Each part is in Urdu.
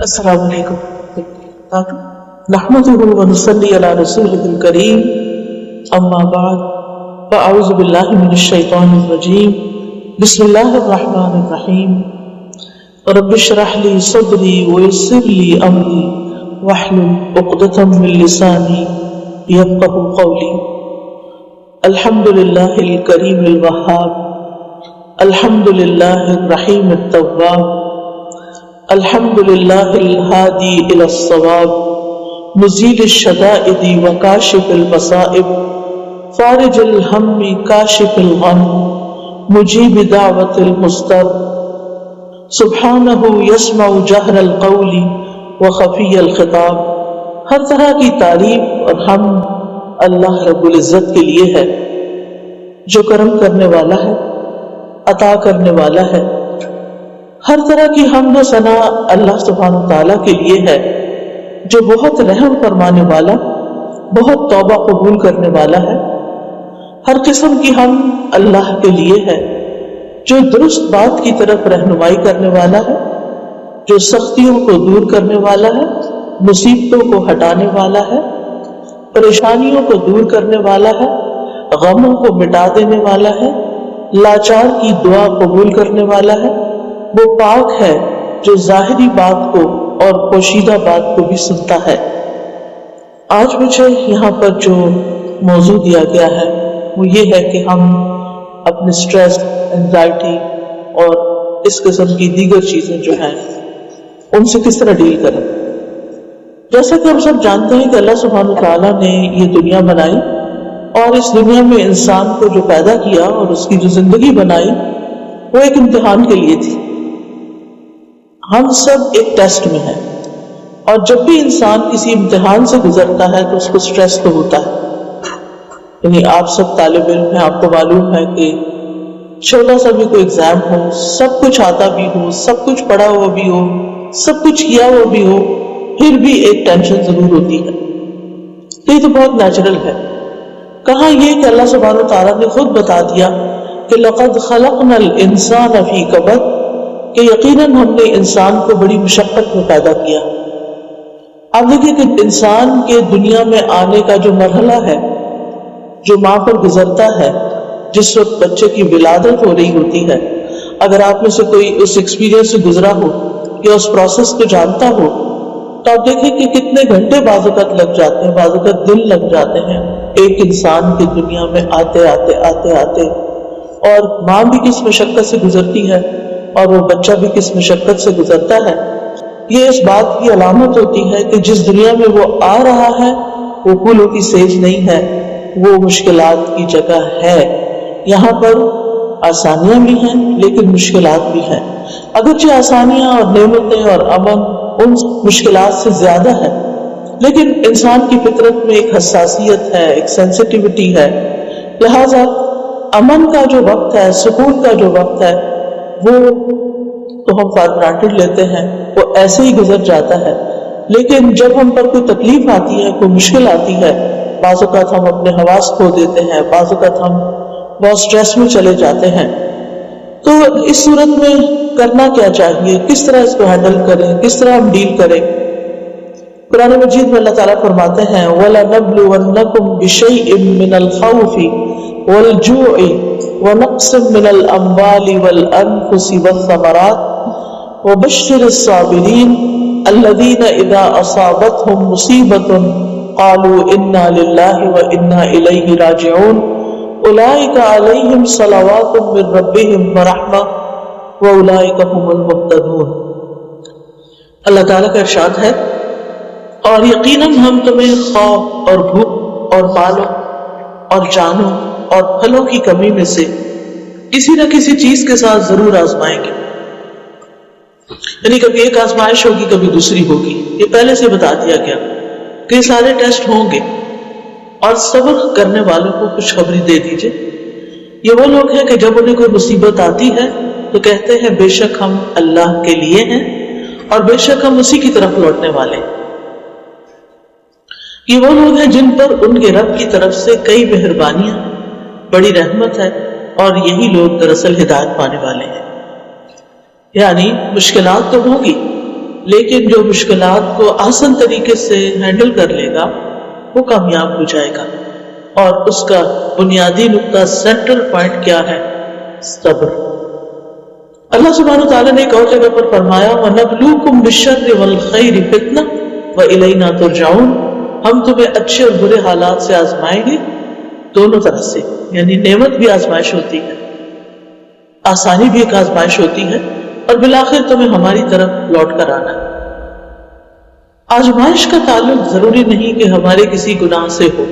السلام علیکم نحمده ونصلي على رسوله الكريم اما بعد فاعوذ بالله من الشیطان الرجیم بسم اللہ الرحمن الرحیم رب اشرح لي صدری ويسر لي امری واحلل عقدة من لسانی يفقهوا قولی الحمد للہ الکریم الوہاب الحمد للہ الرحیم التواب الحمد للہ الہادی الی الصواب مزیل الشدائد وکاشف المصائب فارج الہم کاشف الغم مجیب دعوت المضطر سبحانہ یسمع جہر القول وخفی الخطاب. ہر طرح کی تعریف اور حمد اللہ رب العزت کے لیے ہے جو کرم کرنے والا ہے، عطا کرنے والا ہے. ہر طرح کی حمد و ثنا اللہ سبحانہ تعالیٰ کے لیے ہے جو بہت رحم فرمانے والا، بہت توبہ قبول کرنے والا ہے. ہر قسم کی حمد اللہ کے لیے ہے جو درست بات کی طرف رہنمائی کرنے والا ہے، جو سختیوں کو دور کرنے والا ہے، مصیبتوں کو ہٹانے والا ہے، پریشانیوں کو دور کرنے والا ہے، غموں کو مٹا دینے والا ہے، لاچار کی دعا قبول کرنے والا ہے. وہ پاک ہے جو ظاہری بات کو اور پوشیدہ بات کو بھی سنتا ہے. آج مجھے یہاں پر جو موضوع دیا گیا ہے وہ یہ ہے کہ ہم اپنے سٹریس، انزائٹی اور اس قسم کی دیگر چیزیں جو ہیں ان سے کس طرح ڈیل کریں. جیسا کہ ہم سب جانتے ہیں کہ اللہ سبحانہ تعالیٰ نے یہ دنیا بنائی اور اس دنیا میں انسان کو جو پیدا کیا اور اس کی جو زندگی بنائی وہ ایک امتحان کے لیے تھی. ہم سب ایک ٹیسٹ میں ہیں اور جب بھی انسان کسی امتحان سے گزرتا ہے تو اس کو سٹریس تو ہوتا ہے. یعنی آپ سب طالب علم ہیں، آپ کو معلوم ہے کہ چھوٹا سا بھی کوئی ایگزام ہو، سب کچھ آتا بھی ہو، سب کچھ پڑھا ہوا بھی ہو، سب کچھ کیا ہوا بھی ہو، پھر بھی ایک ٹینشن ضرور ہوتی ہے. یہ تو بہت نیچرل ہے. کہاں یہ کہ اللہ سبحانہ تعالیٰ نے خود بتا دیا کہ لقد خلقنا الانسان فی کبد، کہ یقیناً ہم نے انسان کو بڑی مشقت میں پیدا کیا. آپ دیکھیں کہ انسان کے دنیا میں آنے کا جو مرحلہ ہے، جو ماں پر گزرتا ہے، جس وقت بچے کی ولادت ہو رہی ہوتی ہے، اگر آپ میں سے کوئی اس ایکسپیرینس سے گزرا ہو یا اس پروسیس کو جانتا ہو تو آپ دیکھیں کہ کتنے گھنٹے بعض اوقات لگ جاتے ہیں، بعض اوقات دن لگ جاتے ہیں ایک انسان کی دنیا میں آتے آتے. اور ماں بھی کس مشقت سے گزرتی ہے اور وہ بچہ بھی کس مشقت سے گزرتا ہے. یہ اس بات کی علامت ہوتی ہے کہ جس دنیا میں وہ آ رہا ہے وہ پھولوں کی سیج نہیں ہے، وہ مشکلات کی جگہ ہے. یہاں پر آسانیاں بھی ہیں لیکن مشکلات بھی ہیں. اگرچہ آسانیاں اور نعمتیں اور امن ان مشکلات سے زیادہ ہے، لیکن انسان کی فطرت میں ایک حساسیت ہے، ایک سینسٹیوٹی ہے. لہذا امن کا جو وقت ہے، سکون کا جو وقت ہے، وہ تو ہم فار گرانٹیڈ لیتے ہیں، وہ ایسے ہی گزر جاتا ہے. لیکن جب ہم پر کوئی تکلیف آتی ہے، کوئی مشکل آتی ہے، بعض اوقات ہم اپنے حواس کھو دیتے ہیں، بعض اوقات ہم بہت سٹریس میں چلے جاتے ہیں. تو اس صورت میں کرنا کیا چاہیے، کس طرح اس کو ہینڈل کریں، کس طرح ہم ڈیل کریں. قرآن مجید میں اللہ تعالیٰ فرماتے ہیں وَلَنَبْلُوَنَّكُمْ بِشَيْءٍ مِّنَ الْخَوْفِ وَالْجُوعِ وَنَقْصٍ مِّنَ الْأَمْوَالِ وَالْأَنفُسِ وَالثَّمَرَاتِ وَبَشِّرِ الصَّابِرِينَ الَّذِينَ إِذَا أَصَابَتْهُمْ مُصِيبَةٌ قَالُوا إِنَّا لِلَّهِ وَإِنَّا إِلَيْهِ رَاجِعُونَ أُولَٰئِكَ عَلَيْهِمْ صَلَوَاتٌ مِّن رَّبِّهِمْ وَرَحْمَةٌ وَأُولَٰئِكَ هُمُ الْمُهْتَدُونَ. اللہ تعالیٰ کا ارشاد ہے اور یقیناً ہم تمہیں خوف اور بھوک اور مالوں اور جانوں اور پھلوں کی کمی میں سے کسی نہ کسی چیز کے ساتھ ضرور آزمائیں گے. یعنی کبھی ایک آزمائش ہوگی، کبھی دوسری ہوگی. یہ پہلے سے بتا دیا گیا کہ یہ سارے ٹیسٹ ہوں گے. اور صبر کرنے والوں کو خوشخبری دے دیجئے. یہ وہ لوگ ہیں کہ جب انہیں کوئی مصیبت آتی ہے تو کہتے ہیں بے شک ہم اللہ کے لیے ہیں اور بے شک ہم اسی کی طرف لوٹنے والے ہیں. یہ وہ لوگ ہیں جن پر ان کے رب کی طرف سے کئی مہربانیاں، بڑی رحمت ہے، اور یہی لوگ دراصل ہدایت پانے والے ہیں. یعنی مشکلات تو ہوگی لیکن جو مشکلات کو آسان طریقے سے ہینڈل کر لے گا وہ کامیاب ہو جائے گا. اور اس کا بنیادی نقطہ سینٹرل پوائنٹ کیا ہے؟ صبر. اللہ سبحانہ وتعالیٰ نے ایک اور جگہ پر فرمایا وَنَبْلُوكُمْ بِالشَّرِّ وَالْخَيْرِ فِتْنَةً وَإِلَيْنَا تُرْجَعُونَ. ہم تمہیں اچھے اور برے حالات سے آزمائیں گے، دونوں طرح سے، یعنی نعمت بھی آزمائش ہوتی ہے، آسانی بھی ایک آزمائش ہوتی ہے، اور بالآخر تمہیں ہماری طرف لوٹ کر آنا ہے. آزمائش کا تعلق ضروری نہیں کہ ہمارے کسی گناہ سے ہو،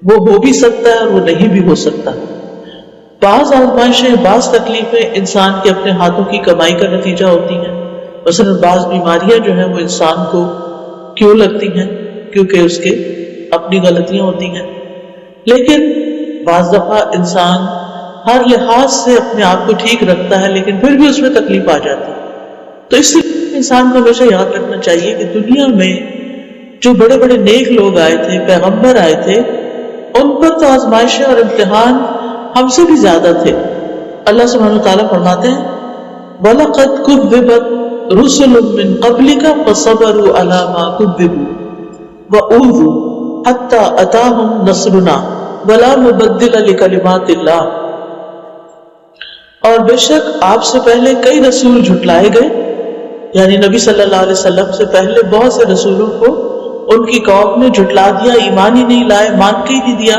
وہ ہو بھی سکتا ہے اور وہ نہیں بھی ہو سکتا. بعض آزمائشیں، بعض تکلیفیں انسان کے اپنے ہاتھوں کی کمائی کا نتیجہ ہوتی ہیں. مثلا بعض بیماریاں جو ہیں وہ انسان کو کیوں لگتی ہیں؟ کیونکہ اس کے اپنی غلطیاں ہوتی ہیں. لیکن بعض دفعہ انسان ہر لحاظ سے اپنے آپ کو ٹھیک رکھتا ہے لیکن پھر بھی اس میں تکلیف آ جاتی ہے. تو اس لیے انسان کو ہمیشہ یاد رکھنا چاہیے کہ دنیا میں جو بڑے بڑے نیک لوگ آئے تھے، پیغمبر آئے تھے، ان پر تو آزمائشیں اور امتحان ہم سے بھی زیادہ تھے. اللہ سبحانہ وتعالیٰ فرماتے ہیں وَلَقَدْ كُذِّبَتْ رُسُلٌ مِّن قَبْلِكَ فَصَبَرُوا عَلَىٰ مَا كُذِّبُوا وَأُوذُوا حَتَّىٰ أَتَاهُمْ نَصْرُنَا وَلَا مُبَدِّلَ لِكَلِمَاتِ اللَّهِ. اور بے شک آپ سے پہلے کئی رسول جھٹلائے گئے، یعنی نبی صلی اللہ علیہ وسلم سے پہلے بہت سے رسولوں کو ان کی قوم نے جھٹلا دیا، ایمان ہی نہیں لائے، مان کے ہی نہیں دیا،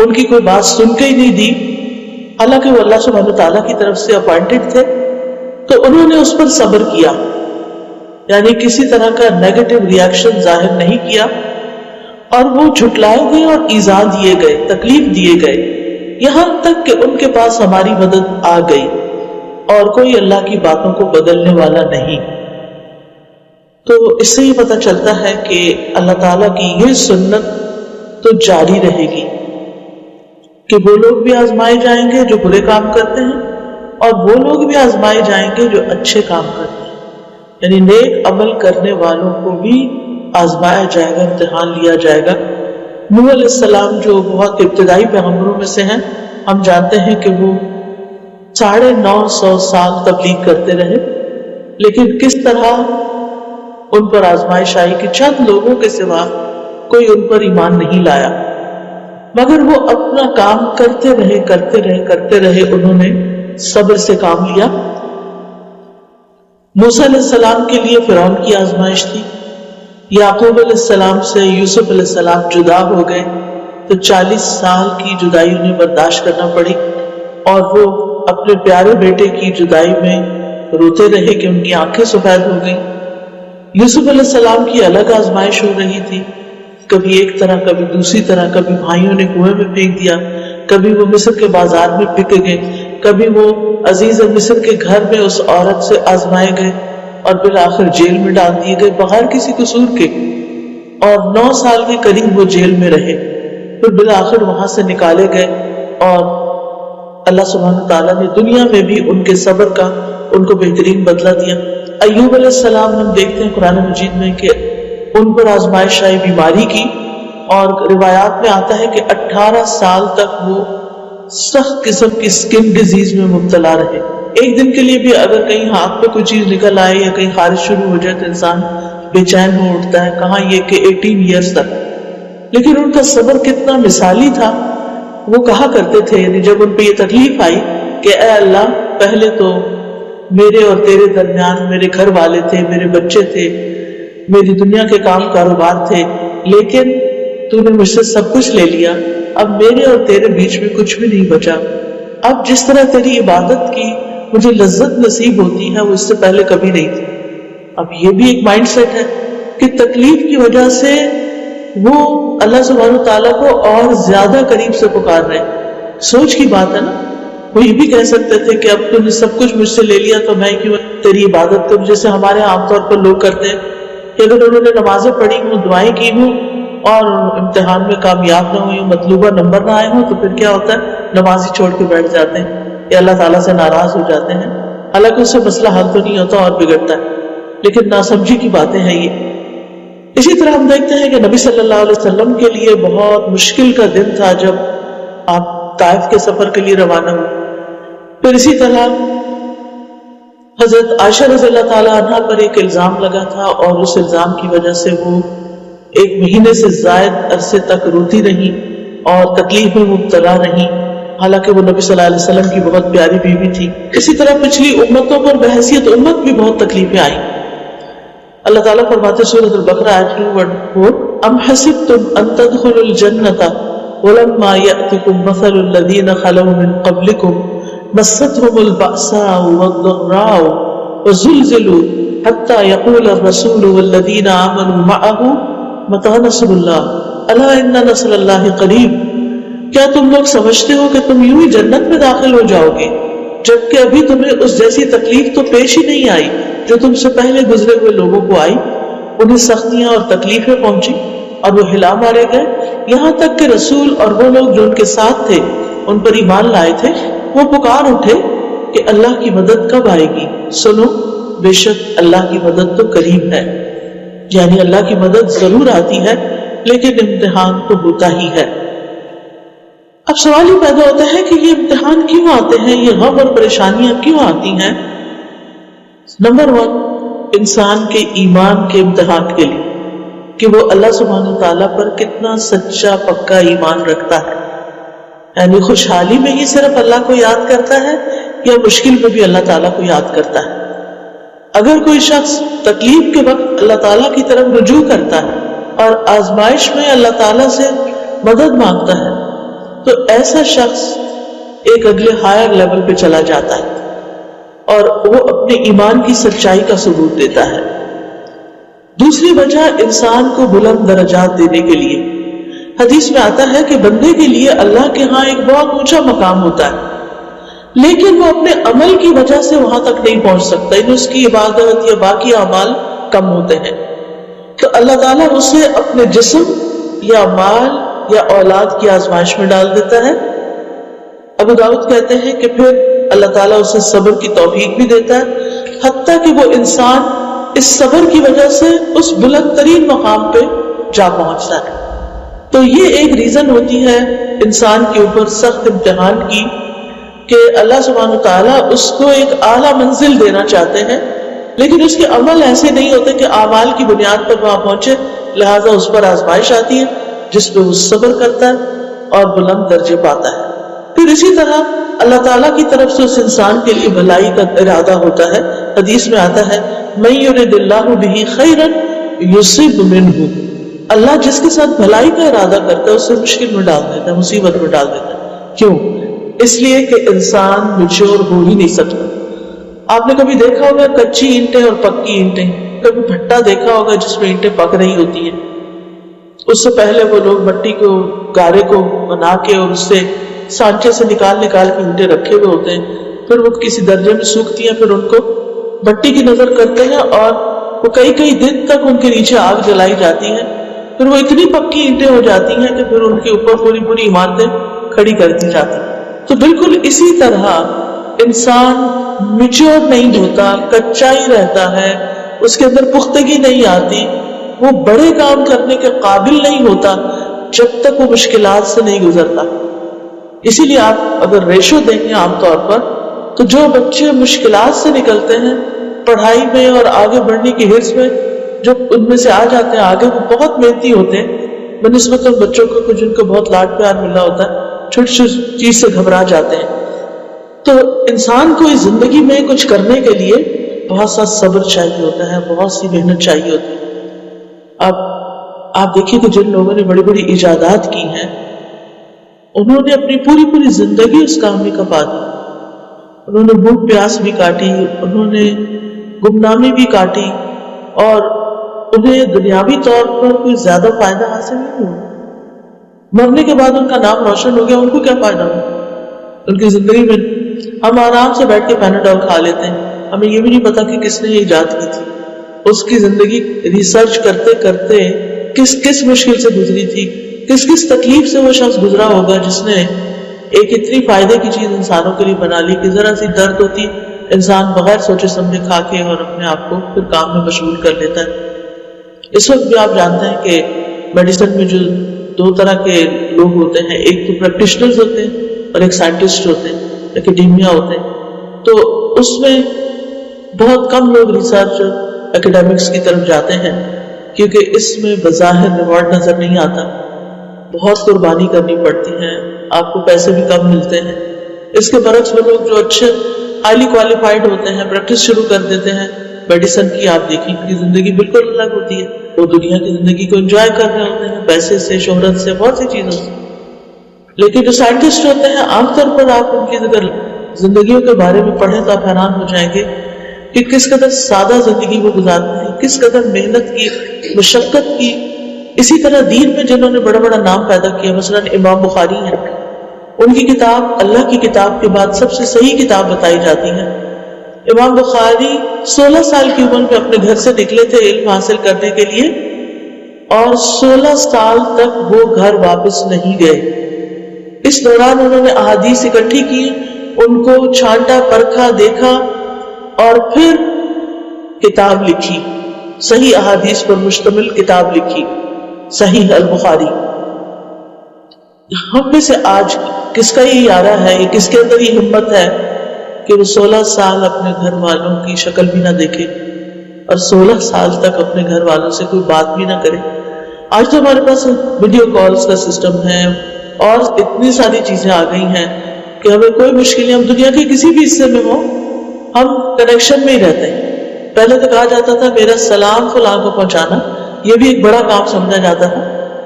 ان کی کوئی بات سن کے ہی نہیں دی، حالانکہ وہ اللہ سبحانہ تعالیٰ کی طرف سے اپوائنٹڈ تھے. تو انہوں نے اس پر صبر کیا، یعنی کسی طرح کا نیگیٹو ریاکشن ظاہر نہیں کیا، اور وہ جھٹلائے گئے اور ایذا دیے گئے، تکلیف دیے گئے، یہاں تک کہ ان کے پاس ہماری مدد آ گئی، اور کوئی اللہ کی باتوں کو بدلنے والا نہیں. تو اس سے ہی پتہ چلتا ہے کہ اللہ تعالیٰ کی یہ سنت تو جاری رہے گی کہ وہ لوگ بھی آزمائے جائیں گے جو برے کام کرتے ہیں، اور وہ لوگ بھی آزمائے جائیں گے جو اچھے کام کرتے ہیں. یعنی نیک عمل کرنے والوں کو بھی آزمایا جائے گا، امتحان لیا جائے گا. نوح علیہ السلام جو بہت ابتدائی پیغمبروں میں سے ہیں، ہم جانتے ہیں کہ وہ 950 سال تبلیغ کرتے رہے، لیکن کس طرح ان پر آزمائش آئی کہ چند لوگوں کے سوا کوئی ان پر ایمان نہیں لایا، مگر وہ اپنا کام کرتے رہے، انہوں نے صبر سے کام لیا. موسیٰ علیہ السلام کے لیے فرعون کی آزمائش تھی. یعقوب علیہ السلام سے یوسف علیہ السلام جدا ہو گئے تو 40 سال کی جدائی انہیں برداشت کرنا پڑی، اور وہ اپنے پیارے بیٹے کی جدائی میں روتے رہے کہ ان کی آنکھیں سفید ہو گئیں. یوسف علیہ السلام کی الگ آزمائش ہو رہی تھی، کبھی ایک طرح کبھی دوسری طرح، کبھی بھائیوں نے کنویں میں پھینک دیا، کبھی وہ مصر کے بازار میں بک گئے، کبھی وہ عزیز مصر کے گھر میں اس عورت سے آزمائے گئے، اور بالآخر جیل میں ڈال دیے گئے بغیر کسی قصور کے، اور 9 سال کے قریب وہ جیل میں رہے. پھر بالآخر وہاں سے نکالے گئے، اور اللہ سبحانہ تعالیٰ نے دنیا میں بھی ان کے صبر کا ان کو بہترین بدلہ دیا. ایوب علیہ السلام ہم دیکھتے ہیں قرآن مجید میں کہ ان پر آزمائش آئی بیماری کی، اور روایات میں آتا ہے کہ 18 سال تک وہ سخت قسم کی سکن ڈیزیز میں مبتلا رہے. ایک دن کے لیے بھی اگر کہیں ہاتھ پہ کوئی چیز نکل آئے یا کہیں خارش شروع ہو جائے تو انسان بے چین ہو اٹھتا ہے، کہاں یہ کہ 18 ایئرز تک. لیکن ان کا صبر کتنا مثالی تھا. وہ کہا کرتے تھے، یعنی جب ان پہ یہ تکلیف آئی کہ اے اللہ، پہلے تو میرے اور تیرے درمیان میرے گھر والے تھے، میرے بچے تھے، میری دنیا کے کام کاروبار تھے، لیکن تو نے مجھ سے سب کچھ لے لیا، اب میرے اور تیرے بیچ میں کچھ بھی نہیں بچا. اب جس طرح تیری عبادت کی مجھے لذت نصیب ہوتی ہے وہ اس سے پہلے کبھی نہیں تھی. اب یہ بھی ایک مائنڈ سیٹ ہے کہ تکلیف کی وجہ سے وہ اللہ سبحانہ تعالیٰ کو اور زیادہ قریب سے پکار رہے ہیں. سوچ کی بات ہے نا. وہ یہ بھی کہہ سکتے تھے کہ اب تو نے سب کچھ مجھ سے لے لیا تو میں کیوں تیری عبادت کروں، جیسے ہمارے عام طور پر لوگ کرتے ہیں کہ اگر انہوں نے نمازیں پڑھی ہوں، دعائیں کی ہوں اور امتحان میں کامیاب نہ ہوئی، مطلوبہ نمبر نہ آئے ہوں، تو پھر کیا ہوتا ہے، نماز ہی چھوڑ کے بیٹھ جاتے ہیں یا اللہ تعالیٰ سے ناراض ہو جاتے ہیں. حالانکہ اس سے مسئلہ حل تو نہیں ہوتا اور بگڑتا ہے، لیکن ناسمجھی کی باتیں ہیں یہ. اسی طرح ہم دیکھتے ہیں کہ نبی صلی اللہ علیہ وسلم کے لیے بہت مشکل کا دن تھا جب آپ طائف کے سفر کے لیے روانہ ہوئے. پھر اسی طرح حضرت عائشہ رضی اللہ تعالیٰ عنہ پر ایک الزام لگا تھا اور اس الزام کی وجہ سے وہ 1 مہینے سے زائد عرصے تک روتی رہی اور تکلیف میں مبتلا رہی، حالانکہ وہ نبی صلی اللہ علیہ وسلم کی بہت پیاری بیوی تھی۔ اسی طرح پچھلی امتوں پر بحیثیت امت بھی بہت تکلیفیں آئیں۔ اللہ تعالیٰ فرماتے سورۃ البقرہ آیت 214 ام حسبتم ان تدخلوا الجنة ولما يأتكم مثل الذين خلوا من قبلكم مستهم البأساء والضراء وزلزلوا حتى يقول الرسول والذين آمنوا معه متى نصر الله الا ان نصر الله قریب۔ کیا تم لوگ سمجھتے ہو کہ تم یوں ہی جنت میں داخل ہو جاؤ گے جبکہ ابھی تمہیں اس جیسی تکلیف تو پیش ہی نہیں آئی جو تم سے پہلے گزرے ہوئے لوگوں کو آئی؟ انہیں سختیاں اور تکلیفیں پہنچی اور وہ ہلا مارے گئے، یہاں تک کہ رسول اور وہ لوگ جو ان کے ساتھ تھے ان پر ایمان لائے تھے وہ پکار اٹھے کہ اللہ کی مدد کب آئے گی، سنو بے شک اللہ کی مدد تو قریب ہے۔ یعنی اللہ کی مدد ضرور آتی ہے لیکن امتحان تو ہوتا ہی ہے۔ اب سوال یہ پیدا ہوتا ہے کہ یہ امتحان کیوں آتے ہیں، یہ غم اور پریشانیاں کیوں آتی ہیں؟ نمبر 1، انسان کے ایمان کے امتحان کے لیے کہ وہ اللہ سبحانہ تعالیٰ پر کتنا سچا پکا ایمان رکھتا ہے، یعنی خوشحالی میں ہی صرف اللہ کو یاد کرتا ہے یا مشکل میں بھی اللہ تعالیٰ کو یاد کرتا ہے۔ اگر کوئی شخص تکلیف کے وقت اللہ تعالیٰ کی طرف رجوع کرتا ہے اور آزمائش میں اللہ تعالیٰ سے مدد مانگتا ہے تو ایسا شخص ایک اگلے ہائر لیول پہ چلا جاتا ہے اور وہ اپنے ایمان کی سچائی کا ثبوت دیتا ہے۔ دوسری وجہ انسان کو بلند درجات دینے کے لیے، حدیث میں آتا ہے کہ بندے کے لیے اللہ کے ہاں ایک بہت اونچا مقام ہوتا ہے لیکن وہ اپنے عمل کی وجہ سے وہاں تک نہیں پہنچ سکتا، یعنی اس کی عبادت یا باقی اعمال کم ہوتے ہیں، تو اللہ تعالیٰ اسے اپنے جسم یا مال یا اولاد کی آزمائش میں ڈال دیتا ہے۔ ابو داؤد کہتے ہیں کہ پھر اللہ تعالیٰ اسے صبر کی توفیق بھی دیتا ہے حتیٰ کہ وہ انسان اس صبر کی وجہ سے اس بلند ترین مقام پہ جا پہنچتا ہے۔ تو یہ ایک ریزن ہوتی ہے انسان کے اوپر سخت امتحان کی کہ اللہ سبحانہ تعالیٰ اس کو ایک اعلیٰ منزل دینا چاہتے ہیں لیکن اس کے عمل ایسے نہیں ہوتے کہ اعمال کی بنیاد پر وہاں پہنچے، لہٰذا اس پر آزمائش آتی ہے جس پہ وہ صبر کرتا ہے اور بلند درجے پاتا ہے۔ پھر اسی طرح اللہ تعالیٰ کی طرف سے اس انسان کے لیے بھلائی کا ارادہ ہوتا ہے، حدیث میں آتا ہے مَن یرد اللہ بہ خیرا یصب منہ، اللہ جس کے ساتھ بھلائی کا ارادہ کرتا ہے اسے مشکل میں ڈال دیتا ہے، مصیبت میں ڈال دیتا ہے۔ کیوں؟ اس لیے کہ انسان میچور ہو ہی نہیں سکتا۔ آپ نے کبھی دیکھا ہوگا کچی اینٹیں اور پکی اینٹیں، کبھی بھٹا دیکھا ہوگا جس میں اینٹیں پک رہی ہوتی ہیں، اس سے پہلے وہ لوگ مٹی کو گارے کو بنا کے اور اس سے سانچے سے نکال کے اینٹیں رکھے ہوئے ہوتے ہیں، پھر وہ کسی درجے میں سوکھتی ہیں، پھر ان کو مٹی کی نظر کرتے ہیں اور وہ کئی دن تک ان کے نیچے آگ جلائی جاتی ہے، پھر وہ اتنی پکی اینٹیں ہو جاتی ہیں کہ پھر ان کے اوپر پوری عمارتیں کھڑی کر دی جاتی ہیں۔ تو بالکل اسی طرح انسان میچور نہیں ہوتا، کچا ہی رہتا ہے، اس کے اندر پختگی نہیں آتی، وہ بڑے کام کرنے کے قابل نہیں ہوتا جب تک وہ مشکلات سے نہیں گزرتا۔ اسی لیے آپ اگر ریشو دیکھیں عام طور پر تو جو بچے مشکلات سے نکلتے ہیں پڑھائی میں اور آگے بڑھنے کی حرص میں، جو ان میں سے آ جاتے ہیں آگے، وہ بہت محنتی ہوتے ہیں بنسبت ان بچوں کو جن کو بہت لاڈ پیار ملا ہوتا ہے، چھوٹی چھوٹی چیز سے گھبرا جاتے ہیں۔ تو انسان کو اس زندگی میں کچھ کرنے کے لیے بہت سا صبر چاہیے ہوتا ہے، بہت سی محنت چاہیے ہوتی ہے۔ اب آپ دیکھیے کہ جن لوگوں نے بڑی بڑی ایجادات کی ہیں انہوں نے اپنی پوری زندگی اس کام میں کپا دی، انہوں نے بھوک پیاس بھی کاٹی، انہوں نے گمنامی بھی کاٹی اور انہیں دنیاوی طور پر کوئی زیادہ فائدہ حاصل نہیں ہوا۔ مرنے کے بعد ان کا نام روشن ہو گیا، ان کو کیا فائدہ ہوا ان کی زندگی میں؟ ہم آرام سے بیٹھ کے پیناڈول کھا لیتے ہیں، ہمیں یہ بھی نہیں پتا کہ کس نے یہ ایجاد کی تھی، اس کی زندگی ریسرچ کرتے کرتے کس مشکل سے گزری تھی، کس تکلیف سے وہ شخص گزرا ہوگا جس نے ایک اتنی فائدے کی چیز انسانوں کے لیے بنا لی کہ ذرا سی درد ہوتی انسان بغیر سوچے سمجھے کھا کے اور اپنے آپ کو پھر کام میں مشغول کر لیتا ہے۔ اس وقت بھی آپ جانتے ہیں کہ میڈیسن میں جو دو طرح کے لوگ ہوتے ہیں، ایک تو پریکٹیشنرز ہوتے ہیں اور ایک سائنٹسٹ ہوتے ہیں، ایکڈیمیا ہوتے ہیں۔ تو اس میں بہت کم لوگ ریسرچ اکیڈیمکس کی طرف جاتے ہیں کیونکہ اس میں بظاہر ریوارڈ نظر نہیں آتا، بہت قربانی کرنی پڑتی ہے، آپ کو پیسے بھی کم ملتے ہیں۔ اس کے برعکس وہ لوگ جو اچھے ہائیلی کوالیفائڈ ہوتے ہیں، پریکٹس شروع کر دیتے ہیں میڈیسن کی، آپ دیکھیں ان کی زندگی بالکل الگ ہوتی ہے، وہ دنیا کی زندگی کو انجوائے کر رہے ہوتے ہیں، پیسے سے، شہرت سے، بہت سی چیزوں سے۔ لیکن جو سائنٹسٹ ہوتے ہیں، عام طور پر آپ ان کی اگر زندگیوں کے بارے میں پڑھیں تو آپ حیران ہو جائیں گے کہ کس قدر سادہ زندگی وہ گزارتے ہیں، کس قدر محنت کی، مشقت کی۔ اسی طرح دین میں جنہوں نے بڑا بڑا نام پیدا کیا، مثلا امام بخاری ہیں، ان کی کتاب اللہ کی کتاب کے بعد سب سے صحیح کتاب بتائی جاتی ہے۔ امام بخاری 16 سال کی عمر میں اپنے گھر سے نکلے تھے علم حاصل کرنے کے لیے، اور 16 سال تک وہ گھر واپس نہیں گئے۔ اس دوران انہوں نے احادیث اکٹھی کی، ان کو چھانٹا، پرکھا، دیکھا، اور پھر کتاب لکھی، صحیح احادیث پر مشتمل کتاب لکھی، صحیح البخاری۔ ہم میں سے آج کس کا یہ ارادہ ہے، یہ کس کے اندر یہ ہمت ہے کہ وہ 16 سال اپنے گھر والوں کی شکل بھی نہ دیکھے اور 16 سال تک اپنے گھر والوں سے کوئی بات بھی نہ کرے؟ آج تو ہمارے پاس ویڈیو کالز کا سسٹم ہے اور اتنی ساری چیزیں آ گئی ہیں کہ ہمیں کوئی مشکل نہیں، ہم دنیا کے کسی بھی حصے میں ہوں، ہم کنیکشن میں ہی رہتے ہیں۔ پہلے تو کہا جاتا تھا میرا سلام فلاں کو پہنچانا، یہ بھی ایک بڑا کام سمجھا جاتا تھا،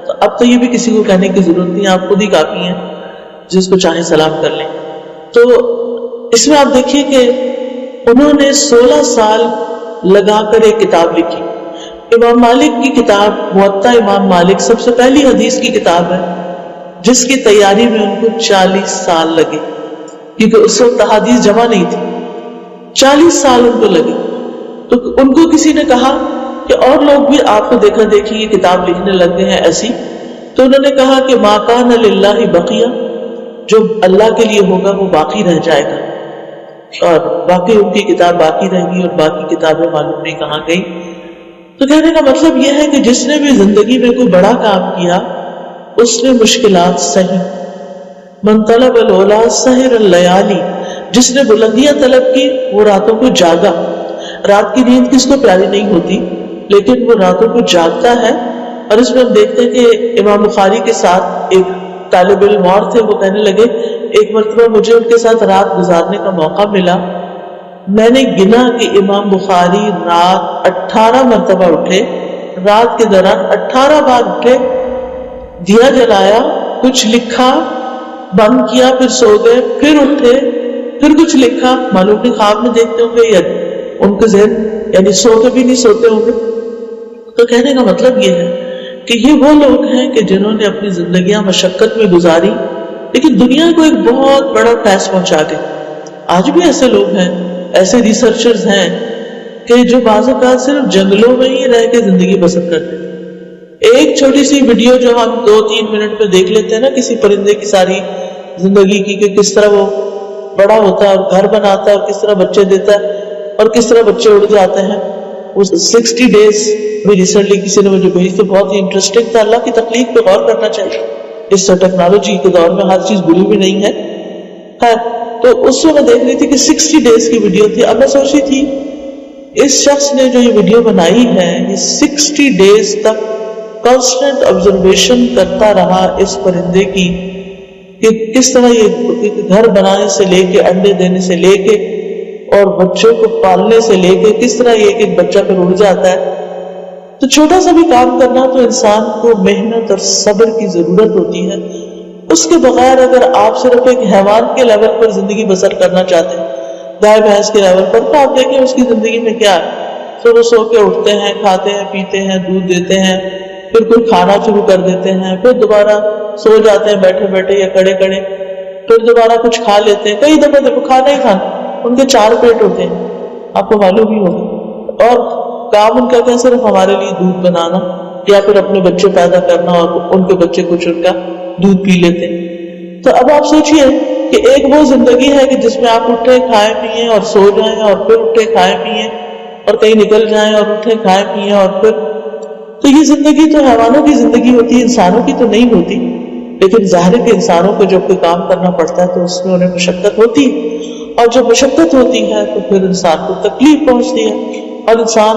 تو اب تو یہ بھی کسی کو کہنے کی ضرورت نہیں، آپ خود ہی کافی ہیں، جس کو چاہیں سلام کر لیں۔ تو اس میں آپ دیکھیے کہ انہوں نے 16 سال لگا کر ایک کتاب لکھی۔ امام مالک کی کتاب موطا امام مالک سب سے پہلی حدیث کی کتاب ہے جس کی تیاری میں ان کو 40 سال لگے، کیونکہ اس وقت احادیث جمع نہیں تھی، 40 سال ان کو لگے۔ تو ان کو کسی نے کہا کہ اور لوگ بھی آپ کو دیکھا دیکھی یہ کتاب لکھنے لگ گئے ہیں ایسی، تو انہوں نے کہا کہ ما کان للہ بقیہ، جو اللہ کے لیے ہوگا وہ باقی رہ جائے گا، اور باقی ان کی کتاب باقی رہ گئی اور باقی کتابیں معلوم نہیں کہاں گئی۔ تو کہنے کا مطلب یہ ہے کہ جس نے بھی زندگی میں کوئی بڑا کام کیا اس نے مشکلات سہی۔ من طلب العلا سہر اللیالی، جس نے بلندیاں طلب کی وہ راتوں کو جاگا۔ رات کی نیند کس کو پیاری نہیں ہوتی، لیکن وہ راتوں کو جاگتا ہے۔ اور اس میں ہم دیکھتے ہیں کہ امام بخاری کے ساتھ ایک طالب علم اور تھے، وہ کہنے لگے ایک مرتبہ مجھے ان کے ساتھ رات گزارنے کا موقع ملا، میں نے گنا کہ امام بخاری رات 18 مرتبہ اٹھے، رات کے دوران 18 بار اٹھے، دیا جلایا، کچھ لکھا، بند کیا، پھر سو گئے، پھر اٹھے، پھر کچھ لکھا۔ معلوم نہیں خواب میں دیکھتے ہوں گے یا ان کے ذہن یعنی سو کے بھی نہیں سوتے ہوں گے۔ تو کہنے کا مطلب یہ ہے کہ یہ وہ لوگ ہیں کہ جنہوں نے اپنی زندگیاں مشقت میں گزاری لیکن دنیا کو ایک بہت بڑا فیض پہنچا گئے۔ آج بھی ایسے لوگ ہیں، ایسے ریسرچرز ہیں کہ جو بعض اوقات صرف جنگلوں میں ہی رہ کے زندگی بسر کرتے ہیں۔ ایک چھوٹی سی ویڈیو جو ہم 2-3 منٹ میں دیکھ لیتے ہیں نا کسی پرندے کی ساری زندگی کی، کہ کس طرح وہ بڑا ہوتا ہے اور گھر بناتا ہے اور کس طرح بچے دیتا ہے اور کس طرح بچے اڑ جاتے ہیں، وہ 60 ڈیز میں ریسنٹلی کسی نے مجھے بھیجی، تو بہت ہی انٹرسٹنگ تھا۔ اللہ کی تخلیق پہ غور کرنا چاہیے، اس ٹیکنالوجی کے دور میں ہر چیز بری بھی نہیں ہے۔ تو اس میں دیکھ رہی تھی کہ 60 ڈیز کی ویڈیو تھی۔ اب میں سوچ رہی تھی اس شخص نے جو یہ ویڈیو بنائی ہے یہ 60 ڈیز تک کانسٹنٹ آبزرویشن کرتا رہا اس پرندے کی کہ کس طرح یہ گھر بنانے سے لے کے، انڈے دینے سے لے کے اور بچوں کو پالنے سے لے کے کس طرح یہ ایک بچہ پھر اڑ جاتا ہے۔ تو چھوٹا سا بھی کام کرنا تو انسان کو محنت اور صبر کی ضرورت ہوتی ہے، اس کے بغیر اگر آپ صرف ایک حیوان کے لیول پر زندگی بسر کرنا چاہتے ہیں، گائے بھینس کے لیول پر، تو آپ دیکھیں اس کی زندگی میں کیا ہے، صبح سو کے اٹھتے ہیں، کھاتے ہیں، پیتے ہیں، دودھ دیتے ہیں، پھر کوئی کھانا شروع کر دیتے ہیں، پھر دوبارہ سو جاتے ہیں بیٹھے بیٹھے یا کھڑے کھڑے، پھر دوبارہ کچھ کھا لیتے ہیں، کئی دفعہ دیکھو کھانا ہی کھانا، ان کے 4 پیٹ ہوتے ہیں، آپ کو معلوم ہی ہوگا، اور کام ان کا کیا صرف ہمارے لیے دودھ بنانا یا پھر اپنے بچے پیدا کرنا اور ان کے بچے کچھ ان کا دودھ پی لیتے ہیں۔ تو اب آپ سوچئے کہ ایک وہ زندگی ہے کہ جس میں آپ اٹھے کھائیں پیئیں اور سو جائیں اور پھر اٹھے کھائیں پیئیں اور کہیں نکل جائیں اور اٹھے کھائیں پیئیں اور پھر، تو یہ زندگی تو حیوانوں کی زندگی ہوتی ہے، انسانوں کی تو نہیں ہوتی۔ لیکن ظاہر ہے کہ انسانوں کو جب کوئی کام کرنا پڑتا ہے تو اس میں انہیں مشقت ہوتی ہے، اور جب مشقت ہوتی ہے تو پھر انسان کو تکلیف پہنچتی ہے اور انسان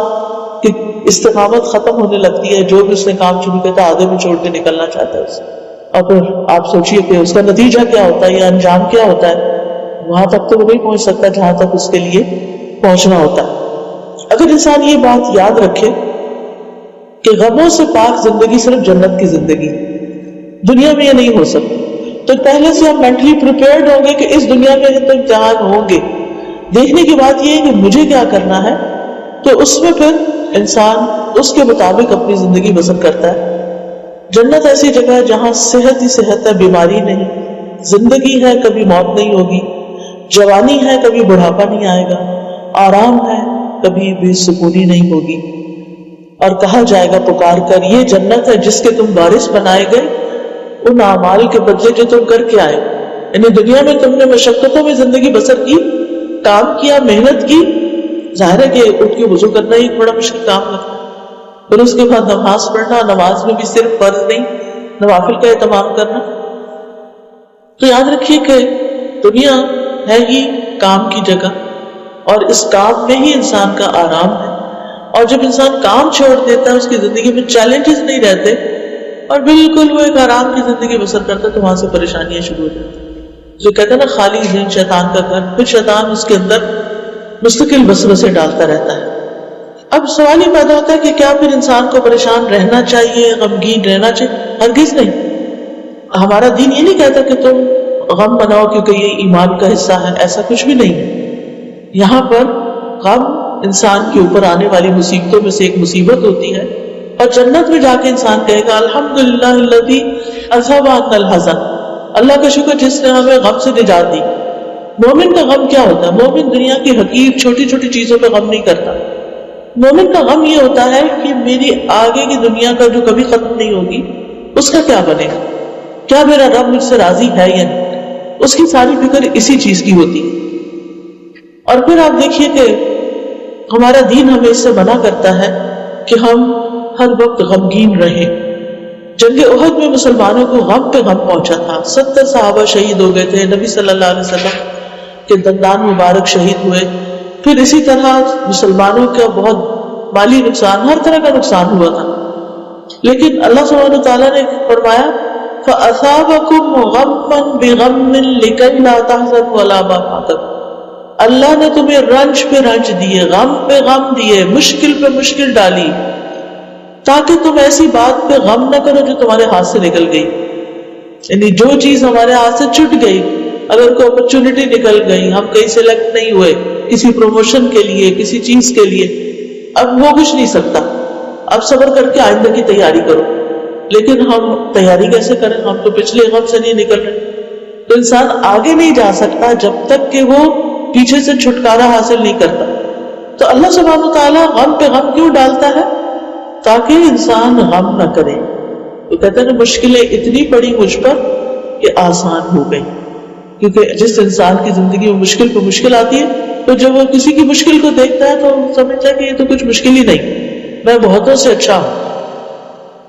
کی استقامت ختم ہونے لگتی ہے. جو بھی اس نے کام شروع کیا تھا آدھے میں چھوڑ کے نکلنا چاہتا ہے اسے. اور پھر آپ سوچئے کہ اس کا نتیجہ کیا ہوتا ہے یا انجام کیا ہوتا ہے. وہاں تک تو وہ نہیں پہنچ سکتا جہاں تک اس کے لیے پہنچنا ہوتا ہے. اگر انسان یہ بات یاد رکھے کہ غموں سے پاک زندگی صرف جنت کی زندگی، دنیا میں یہ نہیں ہو سکتی، تو پہلے سے ہم مینٹلی پریپیئرڈ ہوں گے کہ اس دنیا میں تو امتحان ہوں گے. دیکھنے کی بات یہ ہے کہ مجھے کیا کرنا ہے، تو اس میں پھر انسان اس کے مطابق اپنی زندگی بسر کرتا ہے. جنت ایسی جگہ ہے جہاں صحت ہی صحت ہے، بیماری نہیں، زندگی ہے کبھی موت نہیں ہوگی، جوانی ہے کبھی بڑھاپا نہیں آئے گا، آرام ہے کبھی بے سکونی نہیں ہوگی. اور کہا جائے گا پکار کر یہ جنت ہے جس کے تم وارث بنائے گئے ان اعمال کے بدلے جو تم کر کے آئے. یعنی دنیا میں تم نے مشقتوں میں زندگی بسر کی، کام کیا، محنت کی. ظاہر ہے کہ اٹھ کے وضو کرنا ہی ایک بڑا مشکل کام لگتا ہے، پھر اس کے بعد نماز پڑھنا، نماز میں بھی صرف فرض نہیں نوافل کا اہتمام کرنا. تو یاد رکھیے کہ دنیا ہے ہی کام کی جگہ اور اس کام میں ہی انسان کا آرام ہے. اور جب انسان کام چھوڑ دیتا ہے اس کی زندگی میں چیلنجز نہیں رہتے اور بالکل وہ ایک آرام کی زندگی بسر کرتا ہے، تو وہاں سے پریشانیاں شروع ہو جاتی ہیں. جو کہتے ہیں نا خالی ذہن شیطان کا گھر، پھر شیطان اس کے اندر مستقل وسوسے ڈالتا رہتا ہے. اب سوال یہ پیدا ہوتا ہے کہ کیا پھر انسان کو پریشان رہنا چاہیے، غمگین رہنا چاہیے؟ ہرگز نہیں. ہمارا دین یہ نہیں کہتا کہ تم غم مناؤ کیونکہ یہ ایمان کا حصہ ہے، ایسا کچھ بھی نہیں ہے. یہاں پر غم انسان کے اوپر آنے والی مصیبتوں میں سے ایک مصیبت ہوتی ہے، اور جنت میں جا کے انسان کہے گا الحمدللہ الذی اذھب عنا الحزن، اللہ کا شکر جس نے ہمیں غم سے نجات دی. مومن کا غم کیا ہوتا ہے؟ مومن دنیا کی حقیر چھوٹی چھوٹی چیزوں پہ غم نہیں کرتا. مومن کا غم یہ ہوتا ہے کہ میری آگے کی دنیا کا جو کبھی ختم نہیں ہوگی اس کا کیا بنے گا، کیا میرا رب مجھ سے راضی ہے یا نہیں. اس کی ساری فکر اسی چیز کی ہوتی. اور پھر آپ دیکھیے کہ ہمارا دین ہمیں اس سے منع کرتا ہے کہ ہم ہر وقت غمگین رہیں. جنگ احد میں مسلمانوں کو غم پہ غم پہنچا تھا، 70 صحابہ شہید ہو گئے تھے، نبی صلی اللہ علیہ وسلم کے دندان مبارک شہید ہوئے. پھر اسی طرح مسلمانوں کا بہت مالی نقصان، ہر طرح کا نقصان ہوا تھا. لیکن اللہ سبحانہ وتعالیٰ نے فرمایا فَأَثَابَكُمْ غَمًّا بِغَمٍّ لِكَيْ لَا تَحْزَنُوا عَلَىٰ مَا فَاتَكُمْ، اللہ نے تمہیں رنج پہ رنج دیے، غم پہ غم دیے، مشکل پہ مشکل ڈالی، تاکہ تم ایسی بات پہ غم نہ کرو جو تمہارے ہاتھ سے نکل گئی. یعنی جو چیز ہمارے ہاتھ سے چھٹ گئی، اگر کوئی اپرچونٹی نکل گئی، ہم کہیں سلیکٹ نہیں ہوئے کسی پروموشن کے لیے، کسی چیز کے لیے، اب وہ کچھ نہیں سکتا، اب صبر کر کے آئندہ کی تیاری کرو. لیکن ہم تیاری کیسے کریں؟ ہم تو پچھلے غم سے نہیں نکل رہے. تو انسان آگے نہیں جا سکتا جب تک کہ وہ پیچھے سے چھٹکارا حاصل نہیں کرتا. تو اللہ سبحانہ وتعالیٰ غم پہ غم کیوں ڈالتا ہے؟ تاکہ انسان غم نہ کرے. تو کہتے ہیں مشکلیں اتنی پڑی مجھ پر کہ آسان ہو گئی. کیونکہ جس انسان کی زندگی میں مشکل پہ مشکل آتی ہے تو جب وہ کسی کی مشکل کو دیکھتا ہے تو سمجھتا ہے کہ یہ تو کچھ مشکل ہی نہیں، میں بہتوں سے اچھا ہوں.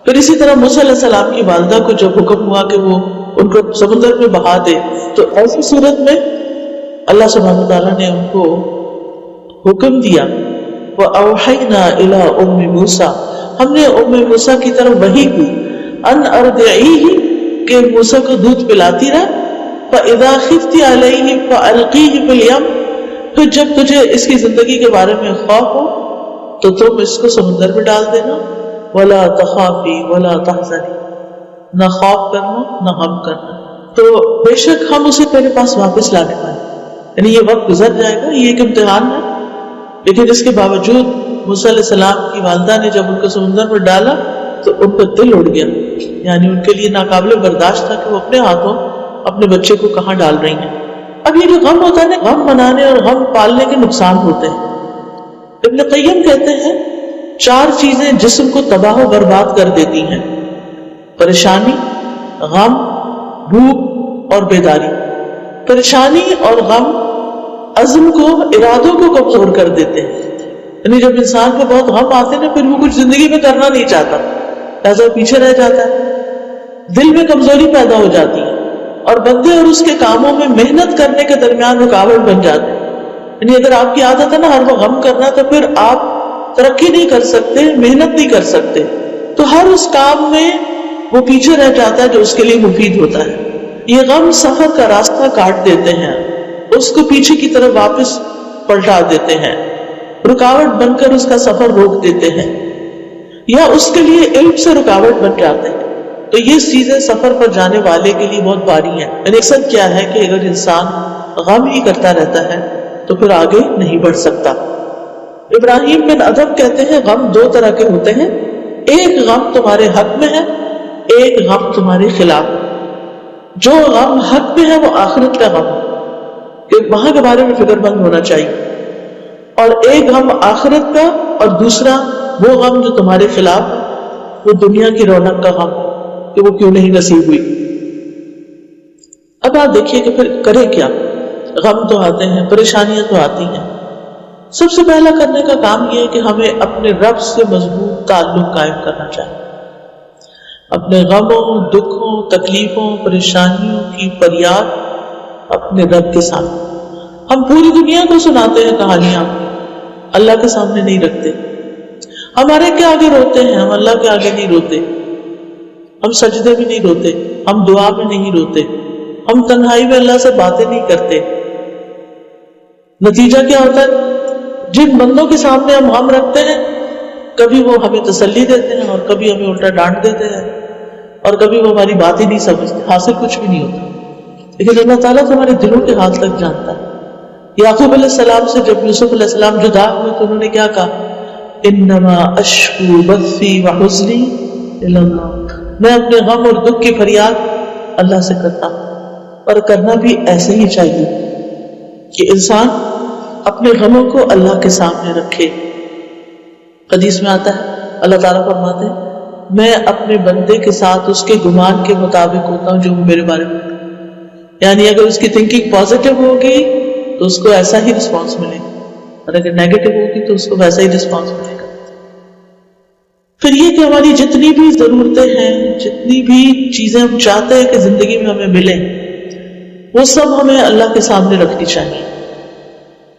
پھر اسی طرح موسیٰ علیہ السلام کی والدہ کو جب حکم ہوا کہ وہ ان کو سمندر میں بہا دے، تو ایسی صورت میں اللہ سبحانہ تعالیٰ نے ان کو حکم دیا وَأَوْحَيْنَا إِلَىٰ أُمِّ مُوسَىٰ، ہم نے ام موسیٰ کی طرف وحی کی ان ارضعیہ کہ موسیٰ کو دودھ پلاتی رہ، فَإِذَا خِفْتِ عَلَيْهِ فَأَلْقِيهِ فِي الْيَمِّ، پھر جب تجھے اس کی زندگی کے بارے میں خوف ہو تو تم اس کو سمندر میں ڈال دینا. وَلَا تَخَافِي وَلَا تَحْزَنِي، نہ خوف کرنا نہ غم کرنا، تو بے شک ہم اسے تیرے پاس واپس لانے والے. یعنی یہ وقت گزر جائے گا، یہ ایک امتحان ہے. لیکن اس کے باوجود موسیٰ علیہ السلام کی والدہ نے جب ان کو سمندر میں ڈالا تو ان کا دل اڑ گیا. یعنی ان کے لیے ناقابل برداشت تھا کہ وہ اپنے ہاتھوں اپنے بچے کو کہاں ڈال رہی ہیں. اب یہ جو غم ہوتا ہے نا، غم منانے اور غم پالنے کے نقصان ہوتے ہیں. ابن قیم کہتے ہیں 4 چیزیں جسم کو تباہ و برباد کر دیتی ہیں: پریشانی، غم، بھوک اور بیداری. پریشانی اور غم عزم کو، ارادوں کو کمزور کر دیتے ہیں. یعنی جب انسان کو بہت غم آتے ہیں پھر وہ کچھ زندگی میں کرنا نہیں چاہتا، لہذا پیچھے رہ جاتا ہے، دل میں کمزوری پیدا ہو جاتی ہے. اور بندے اور اس کے کاموں میں محنت کرنے کے درمیان رکاوٹ بن جاتے ہیں. یعنی اگر آپ کی عادت ہے نا ہر وہ غم کرنا، تو پھر آپ ترقی نہیں کر سکتے، محنت نہیں کر سکتے. تو ہر اس کام میں وہ پیچھے رہ جاتا ہے جو اس کے لیے مفید ہوتا ہے. یہ غم سفر کا راستہ کاٹ دیتے ہیں، اس کو پیچھے کی طرف واپس پلٹا دیتے ہیں، رکاوٹ بن کر اس کا سفر روک دیتے ہیں، یا اس کے لیے علم سے رکاوٹ بن جاتے ہیں. تو یہ چیزیں سفر پر جانے والے کے لیے بہت بھاری ہیں. مقصد کیا ہے کہ اگر انسان غم ہی کرتا رہتا ہے تو پھر آگے نہیں بڑھ سکتا. ابراہیم بن ادم کہتے ہیں غم دو طرح کے ہوتے ہیں، ایک غم تمہارے حق میں ہے، ایک غم تمہارے خلاف. جو غم حق میں ہے وہ آخرت کا غم کہ وہاں کے بارے میں فکر مند ہونا چاہیے، اور ایک غم آخرت کا، اور دوسرا وہ غم جو تمہارے خلاف ہے، وہ دنیا کی رونق کا غم کہ وہ کیوں نہیں نصیب ہوئی. اب آپ دیکھیے کہ پھر کرے کیا. غم تو آتے ہیں، پریشانیاں تو آتی ہیں. سب سے پہلا کرنے کا کام یہ ہے کہ ہمیں اپنے رب سے مضبوط تعلق قائم کرنا چاہیے. اپنے غموں، دکھوں، تکلیفوں، پریشانیوں کی فریاد اپنے رب کے سامنے. ہم پوری دنیا کو سناتے ہیں کہانیاں، اللہ کے سامنے نہیں رکھتے. ہمارے کے آگے روتے ہیں، ہم اللہ کے آگے نہیں روتے. ہم سجدے میں نہیں روتے، ہم دعا میں نہیں روتے، ہم تنہائی میں اللہ سے باتیں نہیں کرتے. نتیجہ کیا ہوتا ہے؟ جن بندوں کے سامنے ہم غم رکھتے ہیں، کبھی وہ ہمیں تسلی دیتے ہیں اور کبھی ہمیں الٹا ڈانٹ دیتے ہیں، اور کبھی وہ ہماری بات ہی نہیں سمجھتے. حاصل کچھ بھی نہیں ہوتا. لیکن اللہ تعالیٰ تو ہمارے دلوں کے حال تک جانتا ہے. یعقوب علیہ السلام سے جب یوسف علیہ السلام جدا ہوئے تو انہوں نے کیا کہا؟ انما اشکو بثی وحزنی الی اللہ، میں اپنے غم اور دکھ کی فریاد اللہ سے کرتا ہوں. اور کرنا بھی ایسے ہی چاہیے کہ انسان اپنے غموں کو اللہ کے سامنے رکھے. حدیث میں آتا ہے اللہ تعالیٰ فرماتے ہیں میں اپنے بندے کے ساتھ اس کے گمان کے مطابق ہوتا ہوں جو وہ میرے بارے میں. یعنی اگر اس کی تھنکنگ پازیٹیو ہوگی تو اس کو ایسا ہی رسپانس ملے گا، اور اگر نیگیٹو ہوگی تو اس کو ویسا ہی رسپانس ملے گا. پھر یہ کہ ہماری جتنی بھی ضرورتیں ہیں، جتنی بھی چیزیں ہم چاہتے ہیں کہ زندگی میں ہمیں ملیں، وہ سب ہمیں اللہ کے سامنے رکھنی چاہیے.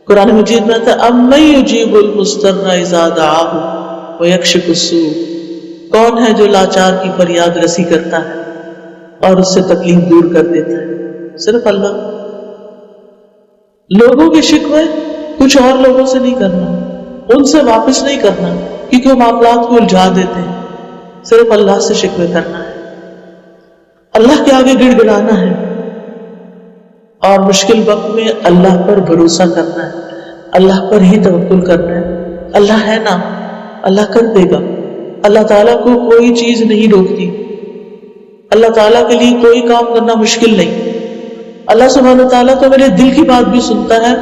قرآن مجید میں آتا ہے اَمَّن يُجِيبُ الْمُضْطَرَّ إِذَا دَعَاهُ وَيَكْشِفُ السُّوءَ، کون ہے جو لاچار کی فریاد رسی کرتا ہے اور اس سے تکلیف دور کر دیتا ہے؟ صرف اللہ. لوگوں کے شکوے کچھ اور لوگوں سے نہیں کرنا، ان سے واپس نہیں کرنا، کیونکہ وہ معاملات کو الجھا دیتے ہیں. صرف اللہ سے شکوے کرنا ہے، اللہ کے آگے گڑ گڑانا ہے، اور مشکل وقت میں اللہ پر بھروسہ کرنا ہے، اللہ پر ہی توکل کرنا ہے. اللہ ہے نا، اللہ کر دے گا. اللہ تعالیٰ کو کوئی چیز نہیں روکتی، اللہ تعالیٰ کے لیے کوئی کام کرنا مشکل نہیں. اللہ سبحانہ وتعالیٰ تو میرے دل کی بات بھی سنتا ہے.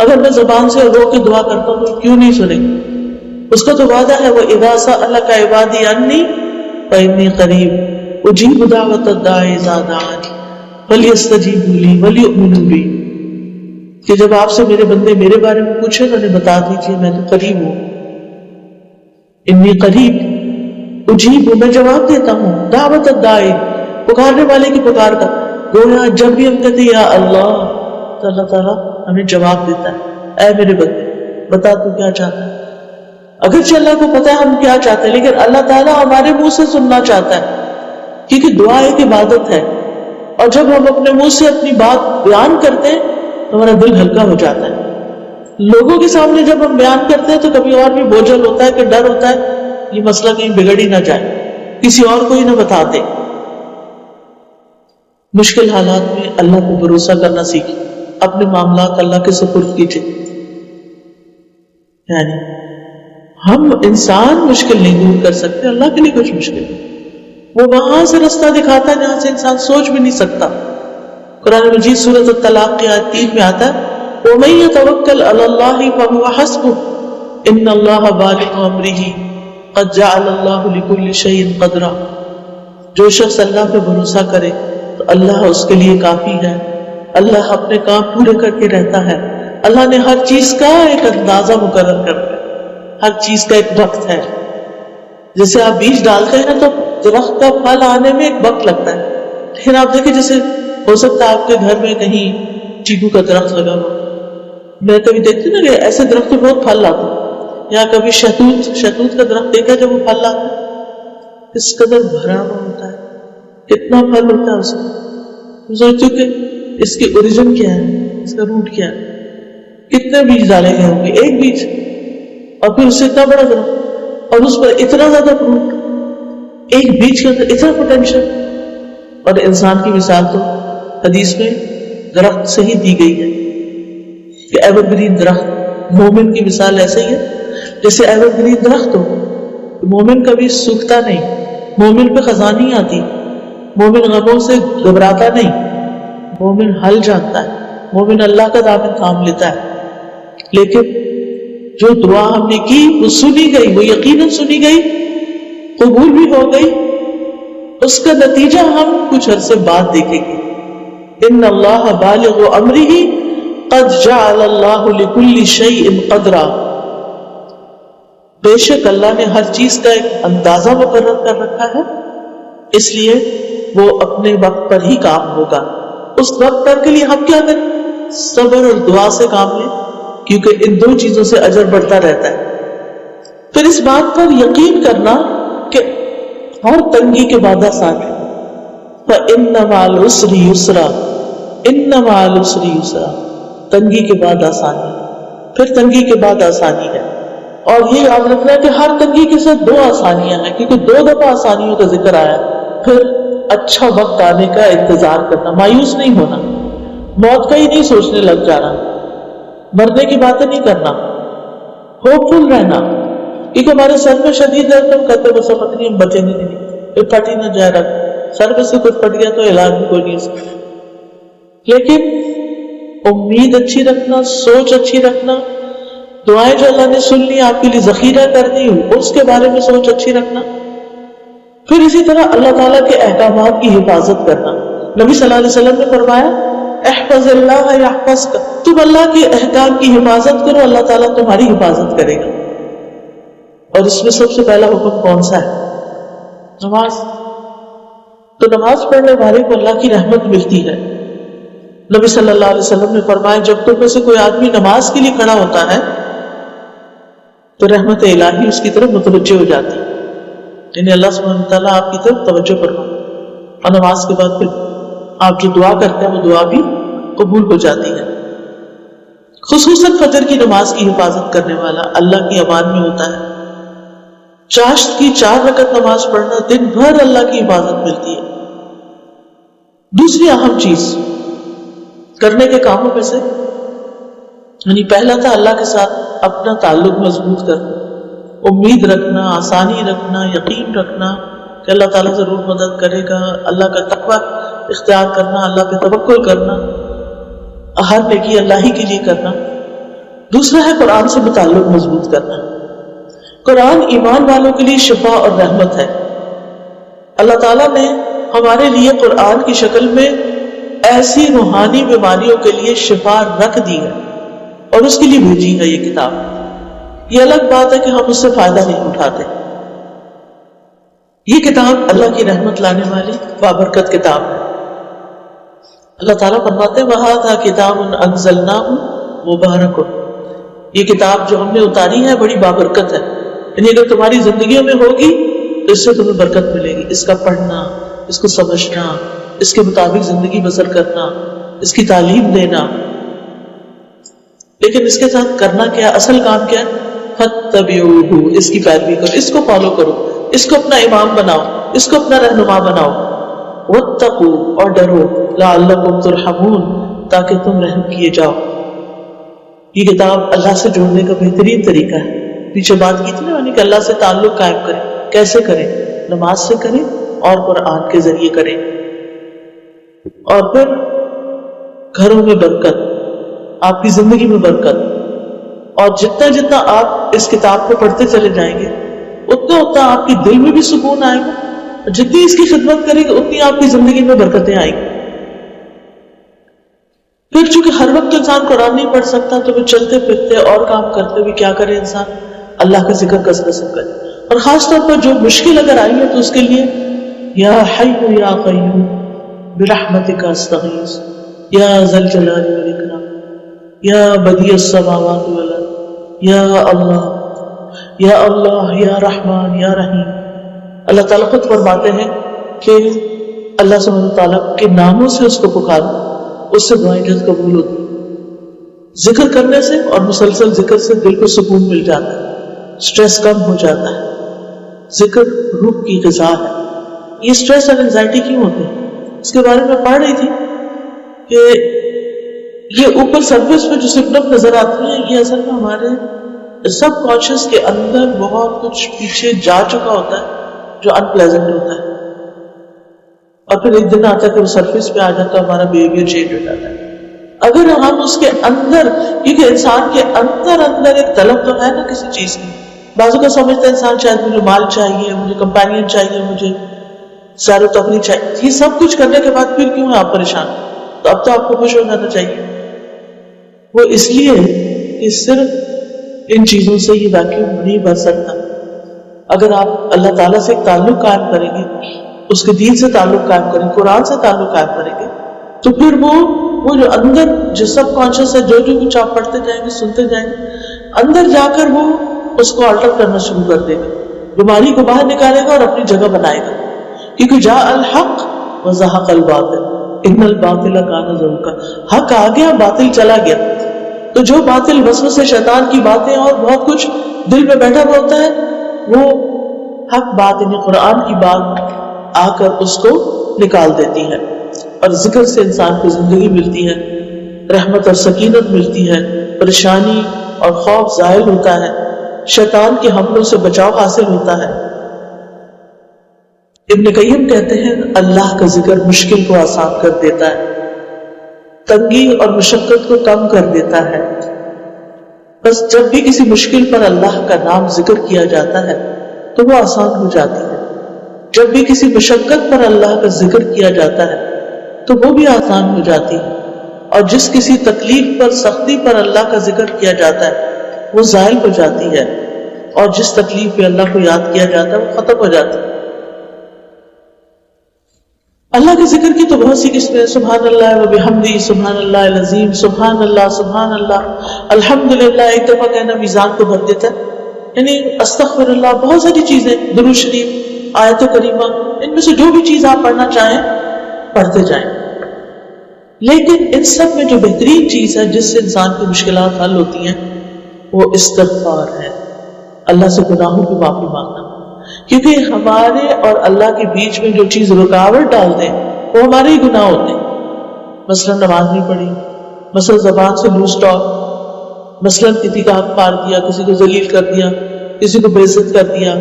اگر میں زبان سے رو کے دعا کرتا ہوں تو کیوں نہیں سنے؟ اس کا تو وعدہ ہے وَإِذَا سَأَلَكَ عِبَادِي عَنِّي فَإِنِّي قَرِيبٌ أُجِيبُ دَعْوَةَ الدَّاعِ إِذَا دَعَانِ فَلْيَسْتَجِيبُوا لِي وَلْيُؤْمِنُوا بِي، کہ جب آپ سے میرے بندے میرے بارے میں پوچھے تو انہیں بتا دیجیے میں تو قریب ہوں. انی قریب اجیب، میں جواب دیتا ہوں، دعوت الداعی، پکارنے والے کی پکار کا. گویا جب بھی ہم کہتے ہیں یا اللہ تو اللہ تعالیٰ ہمیں جواب دیتا ہے، اے میرے بندے بتا تو کیا چاہتا ہے. اگرچہ اللہ کو پتا ہے ہم کیا چاہتے ہیں، لیکن اللہ تعالیٰ ہمارے منہ سے سننا چاہتا ہے، کیونکہ دعا ایک عبادت ہے. اور جب ہم اپنے منہ سے اپنی بات بیان کرتے ہیں تو ہمارا دل ہلکا ہو جاتا ہے. لوگوں کے سامنے جب ہم بیان کرتے ہیں تو کبھی اور بھی بوجھل ہوتا ہے کہ ڈر ہوتا ہے یہ مسئلہ کہیں بگڑ ہی نہ جائے، کسی اور کو ہی نہ بتا دے. مشکل حالات میں اللہ کو بھروسہ کرنا سیکھیں، اپنے معاملات اللہ کے سپرد کیجیے. یعنی ہم انسان مشکل نہیں دور کر سکتے، اللہ کے لیے کچھ مشکل نہیں. وہ وہاں سے رستہ دکھاتا ہے جہاں سے انسان سوچ بھی نہیں سکتا. قرآن مجید سورۃ الطلاق کی آیت 3 میں آتا ہے وَمَن يَتَوَكَّلْ عَلَى اللَّهِ فَهُوَ حَسْبُهُ إِنَّ اللَّهَ بَالِغُ أَمْرِهِ قَدْ جَعَلَ اللَّهُ لِكُلِّ شَيْءٍ قَدْرًا، جو شخص اللہ پہ بھروسہ کرے تو اللہ اس کے لیے کافی ہے. اللہ اپنے کام پورے کر کے رہتا ہے. اللہ نے ہر چیز کا ایک اندازہ مقرر کر دیا، ہر چیز کا ایک وقت ہے. جیسے آپ بیج ڈالتے ہیں تو درخت کا پھل آنے میں ایک وقت لگتا ہے، لیکن آپ دیکھیں جیسے ہو سکتا ہے آپ کے گھر میں کہیں چیکو کا درخت لگا ہوا، میں کبھی دیکھتی نا کہ ایسے درخت میں بہت پھل لاتے، یا کبھی شہتوت کا درخت دیکھا جب وہ پھل لاتا ہے، اس قدر بھرا ہوا ہوتا ہے، کتنا پھل ہوتا ہے اس میں. سوچو کہ اس کی اوریجن کیا ہے، اس کا روٹ کیا ہے، کتنے بیج ڈالے گئے ہوں گے، ایک بیج، اور پھر اس سے اتنا بڑا درخت، اور اس پر اتنا زیادہ فروٹ، ایک بیج کے اندر اتنا پوٹینشیل. اور انسان کی مثال تو حدیث میں درخت سے ہی دی گئی ہے کہ ایور گرین درخت. مومن کی مثال ایسے ہی ہے جیسے ایور گرین درخت ہو. مومن کبھی سوکھتا نہیں، مومن پہ خزاں نہیں آتی، مومن غموں سے گھبراتا نہیں، مومن حل جانتا ہے، مومن اللہ کا دامن تھام لیتا ہے. لیکن جو دعا ہم نے کی وہ سنی گئی، وہ یقیناً سنی گئی، قبول بھی ہو گئی. اس کا نتیجہ ہم کچھ عرصے بعد دیکھیں گے. ان اللہ بالغ امرہ قد جعل اللہ لکل شیء قدرا. بے شک اللہ نے ہر چیز کا ایک اندازہ مقرر کر رکھا ہے، اس لیے وہ اپنے وقت پر ہی کام ہوگا. اس وقت پر کے لیے ہم کیا کریں؟ صبر اور دعا سے کام لیں، کیونکہ ان دو چیزوں سے اجر بڑھتا رہتا ہے. پھر اس بات پر یقین کرنا کہ ہر تنگی کے بعد آسانی، فَإِنَّ مَعَ الْعُسْرِ يُسْرًا، إِنَّ مَعَ الْعُسْرِ يُسْرًا. تنگی کے بعد آسانی، پھر تنگی کے بعد آسانی ہے. اور یہ یاد رکھنا ہے کہ ہر تنگی کے ساتھ دو آسانیاں ہیں، کیونکہ 2 دفعہ آسانیوں کا ذکر آیا. پھر اچھا وقت آنے کا انتظار کرنا، مایوس نہیں ہونا، موت کا ہی نہیں سوچنے لگ جانا، مرنے کی باتیں نہیں کرنا، ہوپ فل رہنا. کیونکہ ہمارے سر میں شدید درد، ہم کہتے بس پتہ نہیں ہم بچیں گے نہیں، یہ پھٹ ہی نہ جائے رکھ، سر میں سے کچھ پھٹ گیا تو علاج بھی کوئی نہیں ہو سکتا. لیکن امید اچھی رکھنا، سوچ اچھی رکھنا، دعائیں جو اللہ نے سن لی آپ کے لیے ذخیرہ کر دی، اس کے بارے میں سوچ اچھی رکھنا. پھر اسی طرح اللہ تعالیٰ کے احکامات کی حفاظت کرنا. نبی صلی اللہ علیہ وسلم نے فرمایا احفظ اللہ یحفظک، تم اللہ کے احکام کی حفاظت کرو، اللہ تعالیٰ تمہاری حفاظت کرے گا. اور اس میں سب سے پہلا حکم کون سا ہے؟ نماز. تو نماز پڑھنے والے کو اللہ کی رحمت ملتی ہے. نبی صلی اللہ علیہ وسلم نے فرمایا جب تم میں سے کوئی آدمی نماز کے لیے کھڑا ہوتا ہے تو رحمت الہی اس کی طرف متوجہ ہو جاتی ہے، یعنی اللہ سبحانہ وتعالیٰ آپ کی طرف توجہ فرما، اور نماز کے بعد پھر آپ جو دعا کرتے ہیں وہ دعا بھی قبول ہو جاتی ہے. خصوصاً فجر کی نماز کی حفاظت کرنے والا اللہ کی امان میں ہوتا ہے. چاشت کی 4 رکعت نماز پڑھنا دن بھر اللہ کی حفاظت ملتی ہے. دوسری اہم چیز کرنے کے کاموں میں سے، یعنی پہلا تھا اللہ کے ساتھ اپنا تعلق مضبوط کرنا، امید رکھنا، آسانی رکھنا، یقین رکھنا کہ اللہ تعالیٰ ضرور مدد کرے گا، اللہ کا تقویٰ اختیار کرنا، اللہ پہ توکل کرنا، ہر نیکی اللہ ہی کے لیے کرنا. دوسرا ہے قرآن سے متعلق مضبوط کرنا. قرآن ایمان والوں کے لیے شفا اور رحمت ہے. اللہ تعالیٰ نے ہمارے لیے قرآن کی شکل میں ایسی روحانی بیماریوں کے لیے شفا رکھ دی ہے اور اس کے لیے بھیجی ہے یہ کتاب. یہ الگ بات ہے کہ ہم اس سے فائدہ نہیں اٹھاتے. یہ کتاب اللہ کی رحمت لانے والی بابرکت کتاب ہے. اللہ تعالیٰ فرماتے ہیں وَهَذَا كِتَابٌ أَنزَلْنَاهُ مُبَارَكٌ، یہ کتاب جو ہم نے اتاری ہے بڑی بابرکت ہے، یعنی اگر تمہاری زندگیوں میں ہوگی تو اس سے تمہیں برکت ملے گی. اس کا پڑھنا، اس کو سمجھنا، اس کے مطابق زندگی بسر کرنا، اس کی تعلیم دینا. لیکن اس کے ساتھ کرنا کیا، اصل کام کیا ہے؟ فَاتَّبِعُوهُ، اس کی پیروی کرو، اس کو فالو کرو، اس کو اپنا امام بناؤ، اس کو اپنا رہنما بناؤ. وَاتَّقُوا، اور ڈرو، لَعَلَّكُمْ تُرْحَمُونَ، تاکہ تم رحم کیے جاؤ. یہ کتاب اللہ سے جوڑنے کا بہترین طریقہ ہے. پیچھے بات کی تھی نا کہ اللہ سے تعلق قائم کریں. کیسے کریں؟ نماز سے کریں اور قرآن کے ذریعے کریں. اور پھر گھروں میں برکت، آپ کی زندگی میں برکت. اور جتنا جتنا آپ اس کتاب کو پڑھتے چلے جائیں گے اتنا اتنا آپ کے دل میں بھی سکون آئے گا، جتنی اس کی خدمت کریں گے اتنی آپ کی زندگی میں برکتیں آئیں گی. پھر چونکہ ہر وقت انسان قرآن نہیں پڑھ سکتا تو وہ چلتے پھرتے اور کام کرتے ہوئے کیا کرے، انسان اللہ کا ذکر کثرت سے کرے. اور خاص طور پر جو مشکل اگر آئی ہے تو اس کے لیے یا حی یا قیوم، برحمتک استغیث یا ذا الجلال والاکرام یا بدیع السماوات والارض یا اللہ یا رحمان یا رحیم. اللہ تعالیٰ خود فرماتے ہیں کہ اللہ سبحانہ وتعالیٰ کے ناموں سے اس کو پکارو، اس سے دعائیں جلد قبول ہوتی. ذکر کرنے سے اور مسلسل ذکر سے دل کو سکون مل جاتا ہے، سٹریس کم ہو جاتا ہے. ذکر روح کی غذا ہے. یہ سٹریس اور انزائٹی کیوں ہوتے ہیں اس کے بارے میں پڑھ رہی تھی کہ یہ اوپر سرفیس پہ جو سمپٹم نظر آتی ہیں یہ اصل میں ہمارے سب کانشیس کے اندر بہت کچھ پیچھے جا چکا ہوتا ہے جو ان پلیزنٹ ہوتا ہے، اور پھر ایک دن آتا ہے کہ وہ سرفیس پہ آ جاتا ہے، ہمارا بیہیویئر چینج ہو جاتا ہے. اگر ہم اس کے اندر، کیونکہ انسان کے اندر ایک طلب تو ہے نا کسی چیز کی. بعضوں کا سمجھتا ہے انسان شاید مجھے مال چاہیے، مجھے کمپینین چاہیے، مجھے سیر و تفریح چاہیے. یہ سب کچھ کرنے کے بعد پھر کیوں ہے آپ پریشان؟ تو اب تو آپ کو خوش ہو جانا چاہیے. وہ اس لیے کہ صرف ان چیزوں سے یہ ویکیوم نہیں بھر سکتا. اگر آپ اللہ تعالیٰ سے ایک تعلق قائم کریں گے، اس کے دین سے تعلق قائم کریں گے، قرآن سے تعلق قائم کریں گے، تو پھر وہ جو اندر جو سب کانشیس ہے، جو کچھ آپ پڑھتے جائیں گے، سنتے جائیں گے، اندر جا کر وہ اس کو آلٹر کرنا شروع کر دے گا، بیماری کو باہر نکالے گا اور اپنی جگہ بنائے گا. کیونکہ جاء الحق وزہق الباطل ان الباطل کان زہوقا. حق آ گیا، باطل چلا گیا. تو جو باطل وسوسے شیطان کی باتیں اور بہت کچھ دل میں بیٹھا ہوا ہوتا ہے، وہ حق بات یعنی قرآن کی بات آ کر اس کو نکال دیتی ہے. اور ذکر سے انسان کو زندگی ملتی ہے، رحمت اور سکینت ملتی ہے، پریشانی اور خوف ظاہر ہوتا ہے، شیطان کے حملوں سے بچاؤ حاصل ہوتا ہے. ابن قیم کہتے ہیں اللہ کا ذکر مشکل کو آسان کر دیتا ہے، تنگی اور مشقت کو کم کر دیتا ہے. بس جب بھی کسی مشکل پر اللہ کا نام ذکر کیا جاتا ہے تو وہ آسان ہو جاتی ہے. جب بھی کسی مشقت پر اللہ کا ذکر کیا جاتا ہے تو وہ بھی آسان ہو جاتی ہے. اور جس کسی تکلیف پر، سختی پر اللہ کا ذکر کیا جاتا ہے وہ زائل ہو جاتی ہے. اور جس تکلیف پہ اللہ کو یاد کیا جاتا ہے وہ ختم ہو جاتی ہے. اللہ کے ذکر کی تو بہت سی قسمیں ہیں. سبحان اللہ و بحمدہ، سبحان اللہ العظیم، سبحان اللہ، الحمدللہ. ایک دفعہ کہنا میزان کو بھر دیتا ہے. یعنی استغفر اللہ، بہت ساری چیزیں، درود شریف، آیت کریمہ، ان میں سے جو بھی چیز آپ پڑھنا چاہیں پڑھتے جائیں. لیکن ان سب میں جو بہترین چیز ہے جس سے انسان کی مشکلات حل ہوتی ہیں وہ استغفار ہے، اللہ سے گناہوں کی معافی مانگنا. کیونکہ ہمارے اور اللہ کے بیچ میں جو چیز رکاوٹ ڈال دیں وہ ہمارے ہی گناہ ہوتے ہیں. مثلا نماز نہیں پڑھی، مثلا زبان سے لوز ٹاک، مثلا کسی کا حق مار دیا، کسی کو ذلیل کر دیا، کسی کو بے عزت کر دیا،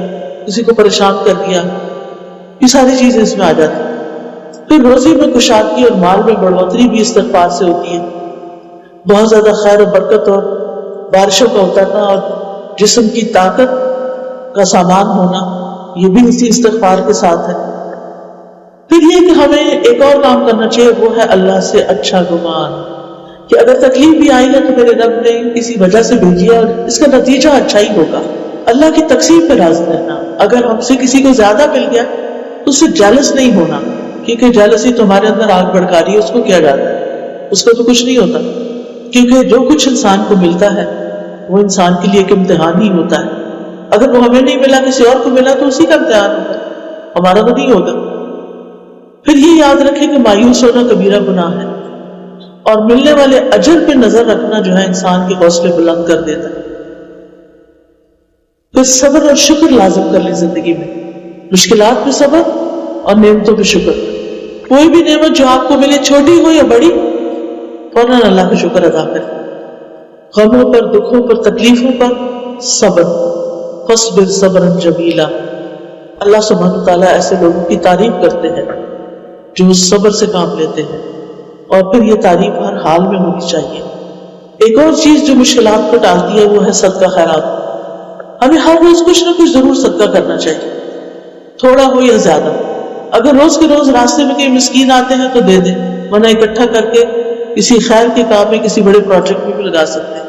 کسی کو پریشان کر دیا، یہ ساری چیزیں اس میں آ جاتی ہیں. پھر روزی میں کشادگی اور مال میں بڑھوتری بھی استغفار سے ہوتی ہے. بہت زیادہ خیر و برکت اور بارشوں کا اترنا اور جسم کی طاقت کا سامان ہونا، یہ بھی اسی استغفار کے ساتھ ہے. پھر یہ کہ ہمیں ایک اور کام کرنا چاہیے، وہ ہے اللہ سے اچھا گمان، کہ اگر تکلیف بھی آئی ہے تو میرے رب نے کسی وجہ سے بھیجی ہے اور اس کا نتیجہ اچھا ہی ہوگا. اللہ کی تقسیم پہ راضی رہنا. اگر ہم سے کسی کو زیادہ مل گیا تو اس سے جیلس نہیں ہونا، کیونکہ جیلسی تمہارے اندر آگ بھڑکا رہی ہے. اس کو کیا جاتا ہے، اس کو تو کچھ نہیں ہوتا. کیونکہ جو کچھ انسان کو ملتا ہے وہ انسان کے لیے ایک امتحان ہی ہوتا ہے. اگر وہ ہمیں نہیں ملا، کسی اور کو ملا تو اسی کا امتحان ہوتا ہے، ہمارا تو نہیں ہوگا. پھر یہ یاد رکھیں کہ مایوس ہونا کبیرہ گناہ ہے، اور ملنے والے اجر پہ نظر رکھنا جو ہے انسان کے حوصلے بلند کر دیتا ہے. پھر صبر اور شکر لازم کر لیں زندگی میں، مشکلات پہ صبر اور نعمتوں پہ شکر. کوئی بھی نعمت جو آپ کو ملے، چھوٹی ہو یا بڑی، فوراً اللہ کا شکر ادا کریں. غموں پر، دکھوں پر، تکلیفوں پر صبر. فاصبر صبرا جمیلا. اللہ سبحانہ تعالیٰ ایسے لوگوں کی تعریف کرتے ہیں جو صبر سے کام لیتے ہیں، اور پھر یہ تعریف ہر حال میں ہونی چاہیے. ایک اور چیز جو مشکلات کو ٹالتی ہے وہ ہے صدقہ خیرات. ہمیں ہر روز کچھ نہ کچھ ضرور صدقہ کرنا چاہیے، تھوڑا ہو یا زیادہ. اگر روز کے روز راستے میں کئی مسکین آتے ہیں تو دے دیں، ورنہ اکٹھا کر کے کسی خیر کے کام میں، کسی بڑے پروجیکٹ میں بھی لگا سکتے ہیں.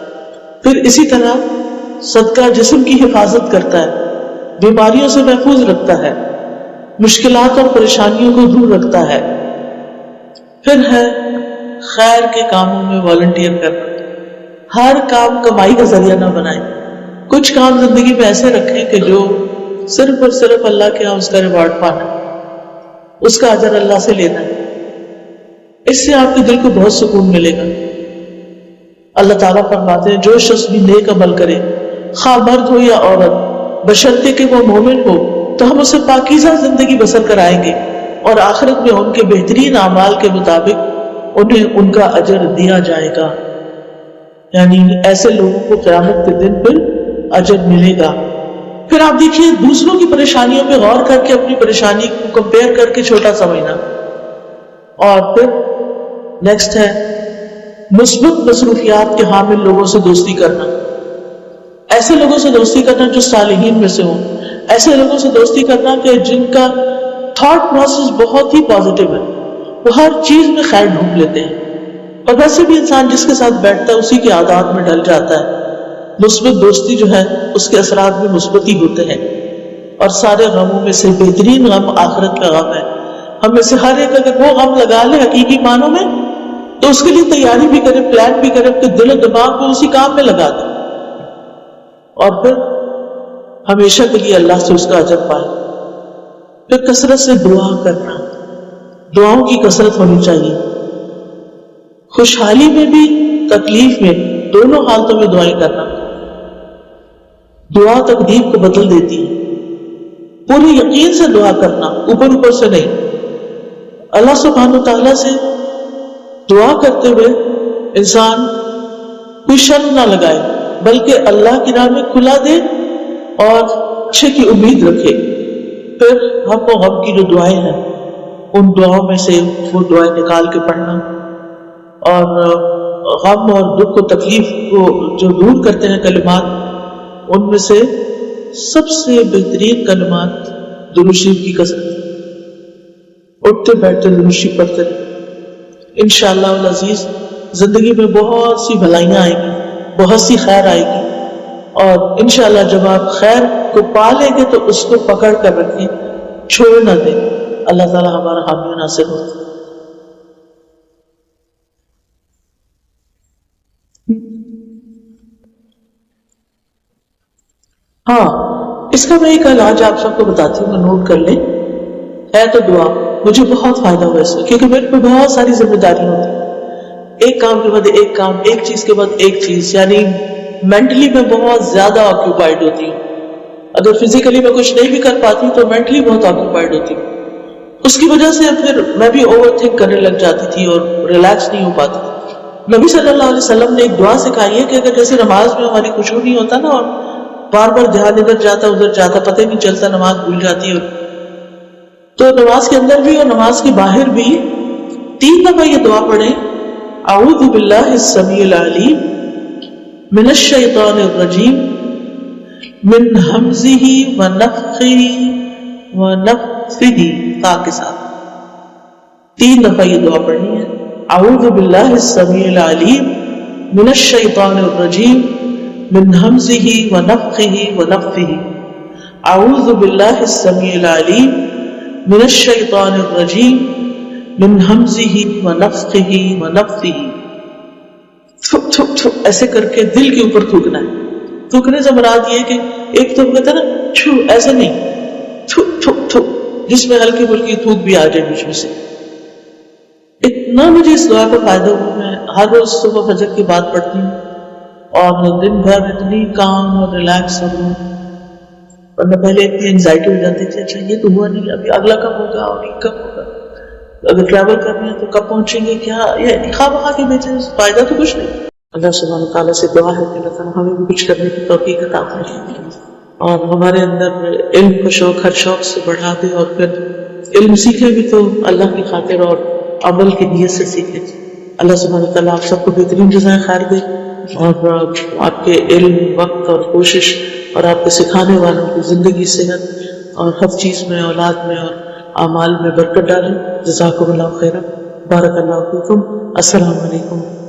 پھر اسی طرح صدقہ جسم کی حفاظت کرتا ہے، بیماریوں سے محفوظ رکھتا ہے، مشکلات اور پریشانیوں کو دور رکھتا ہے. پھر ہے خیر کے کاموں میں والنٹیئر کرنا. ہر کام کمائی کا ذریعہ نہ بنائیں. کچھ کام زندگی میں ایسے رکھیں کہ جو صرف اور صرف اللہ کے یہاں اس کا ریوارڈ پانا ہے, اس کا اجر اللہ سے لینا ہے. اس سے آپ کے دل کو بہت سکون ملے گا. اللہ تعالیٰ فرماتے ہیں جو شخص بھی نیک عمل کرے, خواہ مرد ہو یا عورت, بشرطے کہ وہ مومن ہو, تو ہم اسے پاکیزہ زندگی بسر کرائیں گے اور آخرت میں ان کے بہترین اعمال کے مطابق انہیں ان کا اجر دیا جائے گا. یعنی ایسے لوگوں کو قیامت کے دن پھر اجر ملے گا. پھر آپ دیکھیے دوسروں کی پریشانیوں پہ غور کر کے اپنی پریشانی کو کمپیئر کر کے چھوٹا سمجھنا. اور پھر نیکسٹ ہے مثبت مصروفیات کے حامل لوگوں سے دوستی کرنا. ایسے لوگوں سے دوستی کرنا جو صالحین میں سے ہوں, ایسے لوگوں سے دوستی کرنا کہ جن کا تھاٹ پروسیس بہت ہی پازیٹیو ہے, وہ ہر چیز میں خیر ڈھونڈ لیتے ہیں. اور ویسے بھی انسان جس کے ساتھ بیٹھتا ہے اسی کے عادات میں ڈل جاتا ہے. مثبت دوستی جو ہے اس کے اثرات بھی مثبت ہی ہوتے ہیں. اور سارے غموں میں سے بہترین غم آخرت کا غم ہے. ہم میں سے ہر ایک اگر وہ غم لگا لے حقیقی معنوں میں تو اس کے لیے تیاری بھی کرے, پلان بھی کرے, اپنے دل و دماغ کو اسی کام میں لگا دے, اور پھر ہمیشہ کے لیے اللہ سے اس کا اجر پائے. پھر کثرت سے دعا کرنا, دعاؤں کی کثرت ہونی چاہیے. خوشحالی میں بھی تکلیف میں دونوں حالتوں میں دعائیں کرنا. دعا تقدیر کو بدل دیتی ہے. پورے یقین سے دعا کرنا, اوپر اوپر سے نہیں. اللہ سبحانہ وتعالیٰ سے دعا کرتے ہوئے انسان کوئی شرط نہ لگائے, بلکہ اللہ کی راہ میں کھلا دے اور اچھے کی امید رکھے. پھر ہم و غم کی جو دعائیں ہیں ان دعاؤں میں سے وہ دعائیں نکال کے پڑھنا, اور غم اور دکھ و تکلیف کو جو دور کرتے ہیں کلمات, ان میں سے سب سے بہترین کلمات درود شریف کی کثرت. اٹھتے بیٹھتے درود شریف پڑھتے رہے. انشاءاللہ العزیز زندگی میں بہت سی بھلائیاں آئیں گی, بہت سی خیر آئے گی, اور انشاءاللہ جب آپ خیر کو پا لیں گے تو اس کو پکڑ کر رکھیں, چھوڑ نہ دیں. اللہ تعالیٰ ہمارا حامی ناصر ہو. ہاں, اس کا میں ایک علاج آپ سب کو بتاتی ہوں, نوٹ کر لیں. ہے تو دعا, مجھے بہت فائدہ ہوا اس سے, کیونکہ میرے پہ بہت ساری ذمہ داریاں ہوتی, ایک کام کے بعد ایک کام, ایک چیز کے بعد ایک چیز, یعنی مینٹلی میں بہت زیادہ آکیوپائڈ ہوتی ہوں. اگر فزیکلی میں کچھ نہیں بھی کر پاتی تو مینٹلی بہت آکیوپائڈ ہوتی ہوں. اس کی وجہ سے پھر میں بھی اوور تھنک کرنے لگ جاتی تھی اور ریلیکس نہیں ہو پاتی تھی. نبی صلی اللہ علیہ وسلم نے ایک دعا سکھائی ہے کہ اگر جیسے نماز میں ہماری خشوع نہیں ہوتا نا, اور بار بار دھیان ادھر جاتا ادھر جاتا, پتہ ہی نہیں چلتا, نماز بھول جاتی ہے, تو نماز کے اندر بھی اور نماز کے باہر بھی 3 دفعہ یہ دعا پڑھیں. اعوذ باللہ السمیع العلیم من الشیطان الرجیم من ہمزہ ونفخہ ونفثہ, تا کے ساتھ 3 دفعہ یہ دعا پڑھنی ہے. اعوذ باللہ السمیع العلیم من الشیطان الرجیم من ہمزہ ونفخہ ونفثہ. اعوذ باللہ السمیع العلیم من الشیطان الرجیم من ہمزہ ونفخہ ونفثہ. ایسے کر کے دل کے اوپر تھوکنا ہے. تھوکنے سے مراد یہ کہ ایک تو کہتے ہیں نا چھو, ایسے نہیں, تھوک تھوک تھوک, جس میں ہلکی پھلکی تھوک بھی آ جائے بیچ میں سے. اتنا مجھے اس دعا کا فائدہ ہوا, میں ہر روز صبح فجر کی بات پڑھتی ہوں اور دن بھر اتنی کام اور ریلیکس ہوں. ورنہ پہلے اتنی انگزائٹی ہو جاتی تھی, اچھا یہ تو ہوا نہیں, ابھی اگلا کب ہوگا, اور یہ کب ہوگا, اگر ٹریول کر رہے ہیں تو کب پہنچیں گے, کیا یہ خواہ کے بیچے, فائدہ تو کچھ نہیں. اللہ سبحانہ تعالیٰ سے دعا ہے کہ اللہ تعالیٰ ہمیں بھی کچھ کرنے کی توفیق عطا فرمائے اور ہمارے اندر علم کا شوق ہر شوق سے بڑھا دے, اور پھر علم سیکھے بھی تو اللہ کی خاطر اور عمل کی نیت سے سیکھے. اللہ سبحانہ تعالیٰ آپ سب کو بہترین جزائے خیر دے, اور آپ کے علم, وقت اور کوشش اور آپ کے سکھانے والوں کی زندگی, صحت اور ہر چیز میں, اولاد میں اور اعمال میں برکت ڈالیں. جزاکم اللہ خیرا, بارک اللہ فیکم. السلام علیکم.